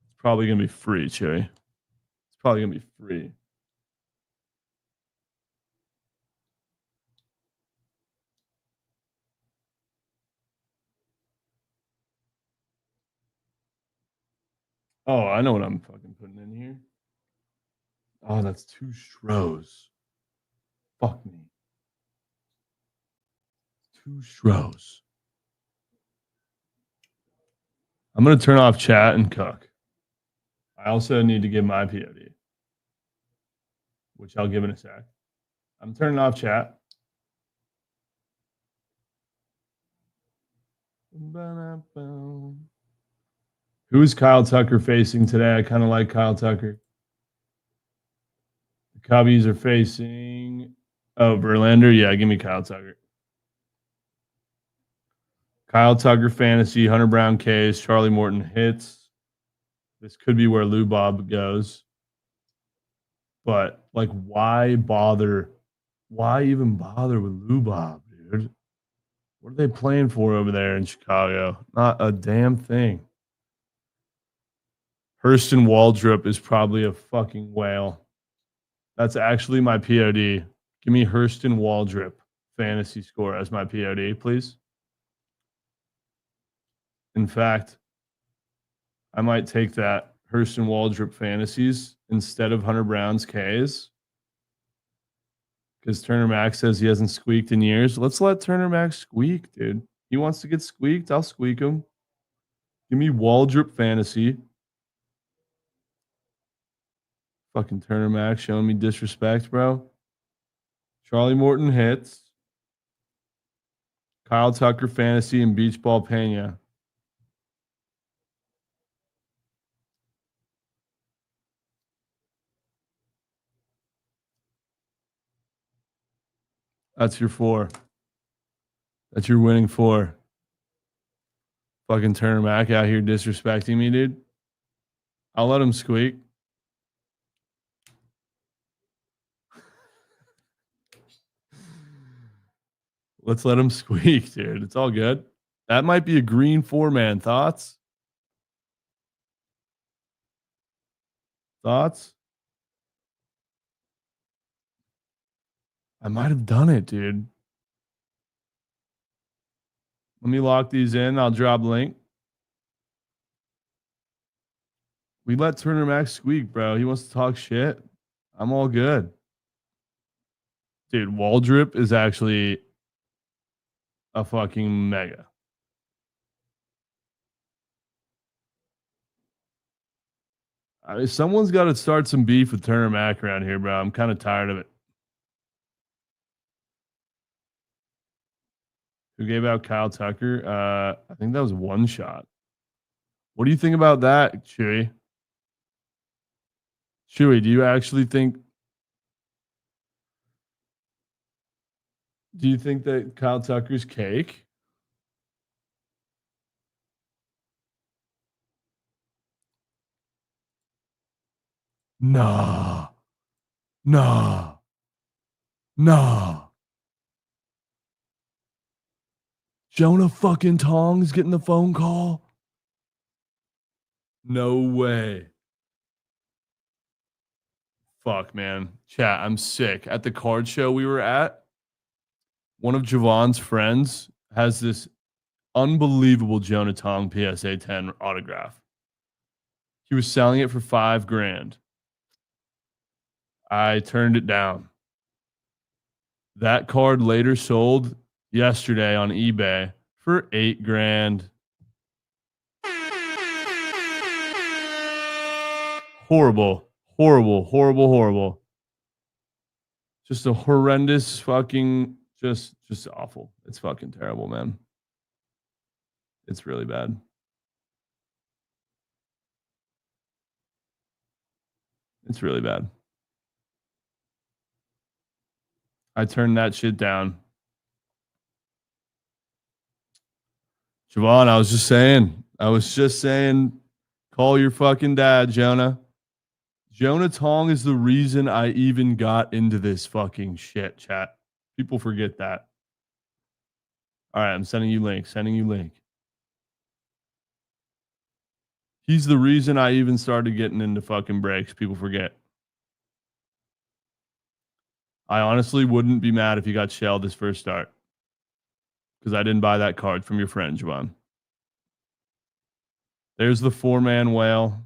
It's probably going to be free, Cherry. It's probably going to be free. Oh, I know what I'm fucking putting in here. Oh, that's 2 Stros. Fuck me. 2 Stros. I'm going to turn off chat and cook. I also need to give my POD, which I'll give in a sec. I'm turning off chat. Who is Kyle Tucker facing today? I kind of like Kyle Tucker. The Cubbies are facing... Oh, Verlander? Yeah, give me Kyle Tucker. Kyle Tucker fantasy, Hunter Brown Ks, Charlie Morton hits. This could be where Lou Bob goes. But, like, why bother? Why even bother with Lou Bob, dude? What are they playing for over there in Chicago? Not a damn thing. Hurston Waldrop is probably a fucking whale. That's actually my POD. Give me Hurston Waldrop fantasy score as my POD, please. In fact, I might take that Hurston Waldrop fantasies instead of Hunter Brown's Ks. Because Turner Max says he hasn't squeaked in years. Let's let Turner Max squeak, dude. He wants to get squeaked. I'll squeak him. Give me Waldrop fantasy. Fucking Turner Max showing me disrespect, bro. Charlie Morton hits. Kyle Tucker fantasy and Beach Ball Pena. That's your 4. That's your winning 4. Fucking Turner Mac out here disrespecting me, dude. I'll let him squeak. Let's let him squeak, dude. It's all good. That might be a green 4-man. Thoughts? Thoughts? I might have done it, dude. Let me lock these in. I'll drop link. We let Turner Max squeak, bro. He wants to talk shit. I'm all good. Dude, Waldrip is actually a fucking mega. I mean, someone's got to start some beef with Turner Mac around here, bro. I'm kind of tired of it. Who gave out Kyle Tucker? I think that was one shot. What do you think about that, Chewy? Chewy, do you actually think? Do you think that Kyle Tucker's cake? Nah. Nah. Nah. Jonah fucking Tongs getting the phone call? No way. Fuck, man. Chat, I'm sick. At the card show we were at, one of Javon's friends has this unbelievable Jonah Tong PSA 10 autograph. He was selling it for $5,000. I turned it down. That card later sold yesterday on eBay for $8,000. Horrible, horrible, horrible, horrible. Just a horrendous fucking, just awful. It's fucking terrible, man. It's really bad. It's really bad. I turned that shit down. Javon, I was just saying, call your fucking dad, Jonah. Jonah Tong is the reason I even got into this fucking shit, chat. People forget that. All right, I'm sending you link. He's the reason I even started getting into fucking breaks. People forget. I honestly wouldn't be mad if you got shelled this first start. Because I didn't buy that card from your friend, Javon. There's the 4-man whale.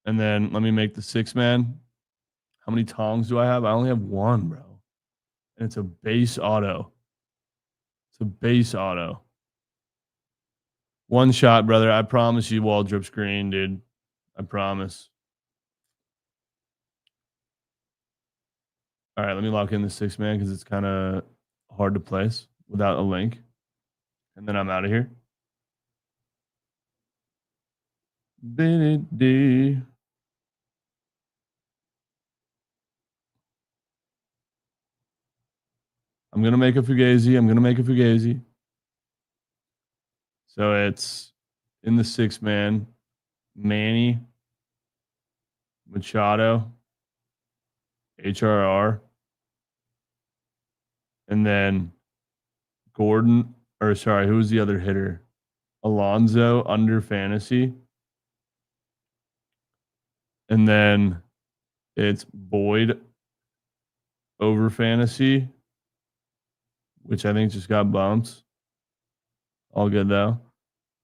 And then let me make the 6-man. How many tongs do I have? I only have one, bro. And it's a base auto. One shot, brother. I promise you, Waldrop's green, dude. I promise. All right, let me lock in the 6-man because it's kind of hard to place without a link. And then I'm out of here. I'm going to make a Fugazi. So it's in the 6-man. Manny, Machado, HRR, and then Gordon, or sorry, who's the other hitter? Alonso under fantasy. And then it's Boyd over fantasy, which I think just got bumped. All good though.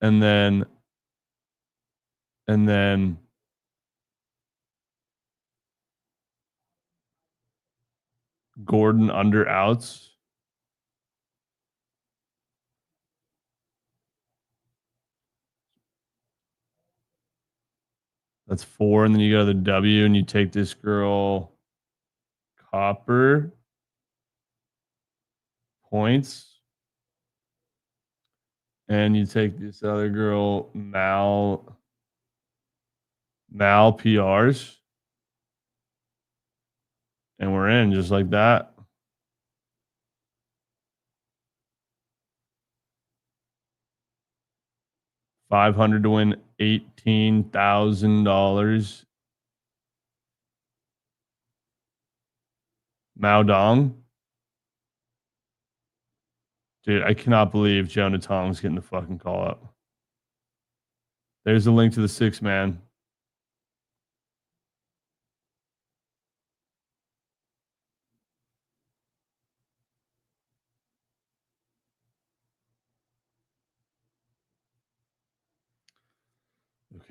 And then Gordon under outs. That's 4. And then you go to the W and you take this girl Copper points. And you take this other girl Mal PRs. And we're in just like that. 500 to win $18,000. Mao Dong. Dude, I cannot believe Jonah Tong's getting the fucking call up. There's a link to the 6-man.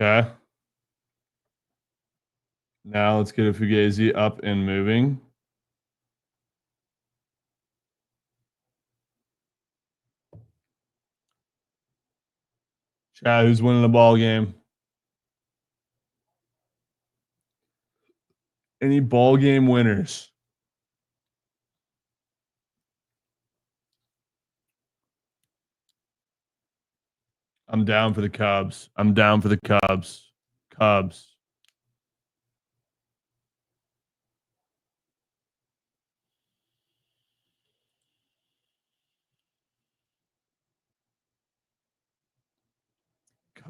Okay. Now let's get a Fugazi up and moving. Chat, who's winning the ball game? Any ball game winners? I'm down for the Cubs. I'm down for the Cubs. Cubs.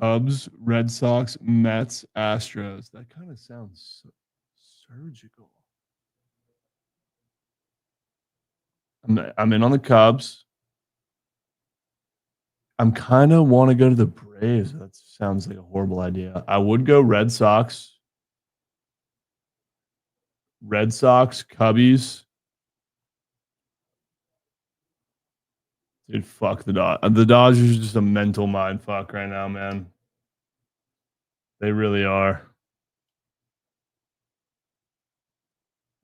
Cubs, Red Sox, Mets, Astros. That kind of sounds surgical. I'm in on the Cubs. I'm kind of want to go to the Braves. That sounds like a horrible idea. I would go Red Sox. Red Sox, Cubbies. Dude, fuck the Dodgers. The Dodgers are just a mental mind fuck right now, man. They really are.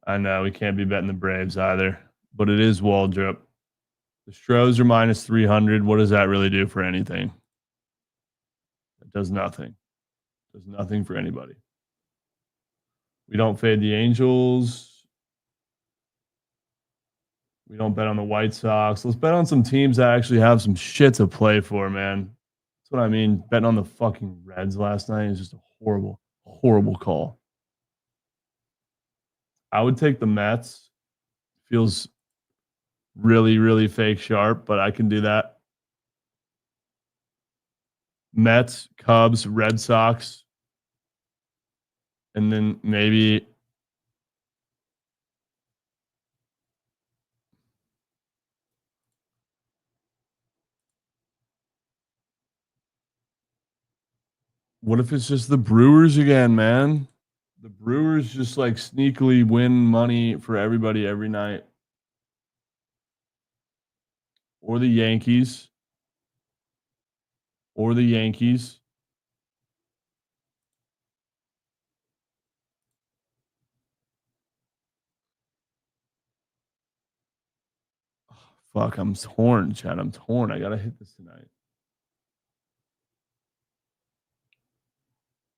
I know we can't be betting the Braves either, but it is Waldrop. The Stros are minus 300. What does that really do for anything? It does nothing. It does nothing for anybody. We don't fade the Angels. We don't bet on the White Sox. Let's bet on some teams that actually have some shit to play for, man. That's what I mean. Betting on the fucking Reds last night is just a horrible, horrible call. I would take the Mets. Feels really, really fake sharp, but I can do that. Mets, Cubs, Red Sox. And then maybe what if it's just the Brewers again, man? The Brewers just like sneakily win money for everybody every night. Or the Yankees. Or the Yankees. Fuck, I'm torn, Chad. I'm torn. I gotta hit this tonight.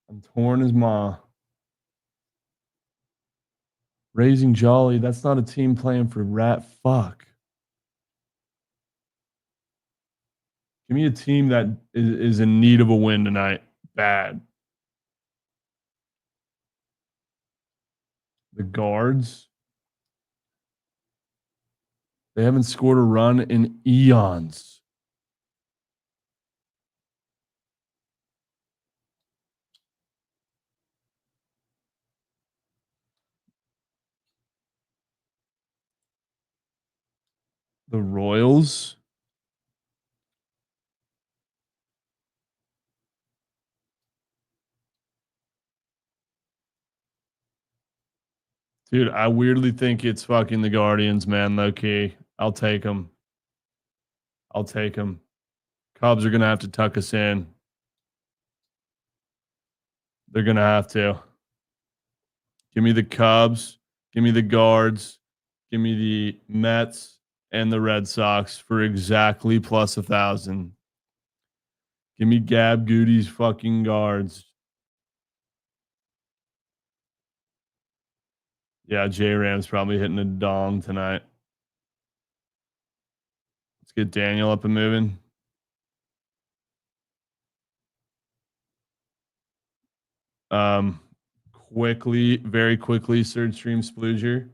I'm torn as ma. Raising Jolly, that's not a team playing for rat fuck. Give me a team that is in need of a win tonight. Bad. The Guards. They haven't scored a run in eons. The Royals. Dude, I weirdly think it's fucking the Guardians, man, low key. I'll take them. I'll take them. Cubs are going to have to tuck us in. They're going to have to. Give me the Cubs. Give me the Guards. Give me the Mets and the Red Sox for exactly plus 1,000. Give me Gab Goody's fucking Guards. Yeah, J-Ram's probably hitting a dong tonight. Let's get Daniel up and moving. Quickly, very quickly, third stream Splooger.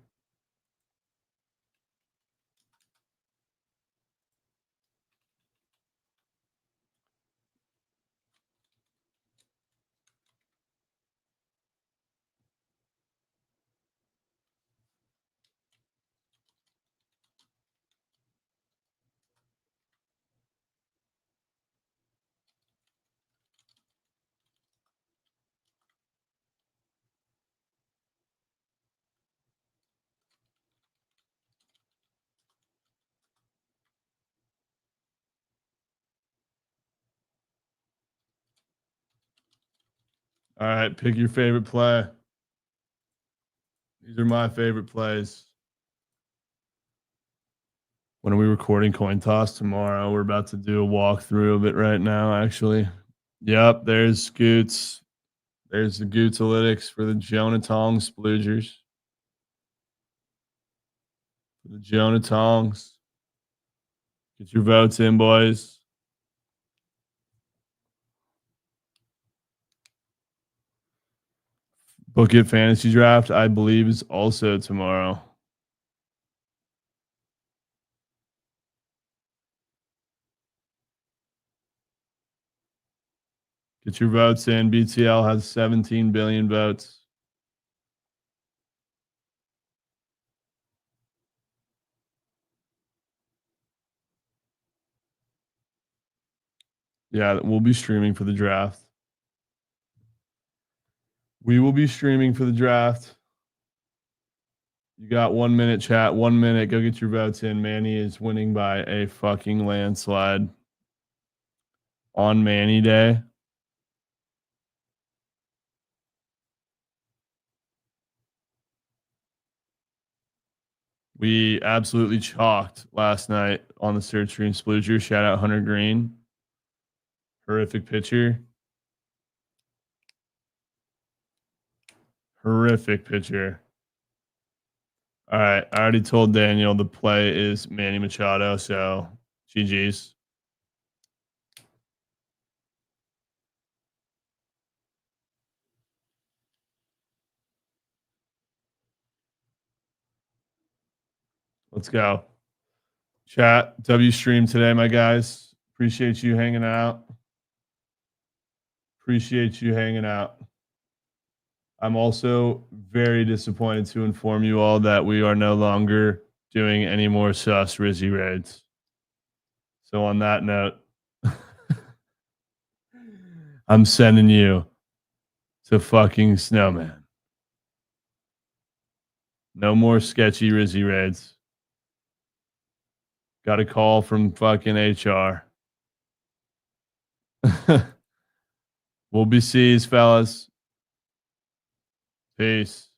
All right, pick your favorite play. These are my favorite plays. When are we recording Coin Toss tomorrow? We're about to do a walkthrough of it right now, actually. Yep, there's Scoots. There's the Gootsalytics for the Jonah Tong Sploogers. For the Jonah Tongs. Get your votes in, boys. Bookit Fantasy Draft, I believe, is also tomorrow. Get your votes in. BTL has 17 billion votes. Yeah, we'll be streaming for the draft. We will be streaming for the draft. You got 1 minute, chat. 1 minute. Go get your votes in. Manny is winning by a fucking landslide on Manny Day. We absolutely chalked last night on the Search Screen Splooger. Shout out Hunter Green. Horrific pitcher. Horrific pitcher. All right. I already told Daniel the play is Manny Machado, so GG's. Let's go. Chat, W stream today, my guys. Appreciate you hanging out. Appreciate you hanging out. I'm also very disappointed to inform you all that we are no longer doing any more sus Rizzy raids. So on that note, I'm sending you to fucking Snowman. No more sketchy Rizzy raids. Got a call from fucking HR. We'll be sees, fellas. Peace.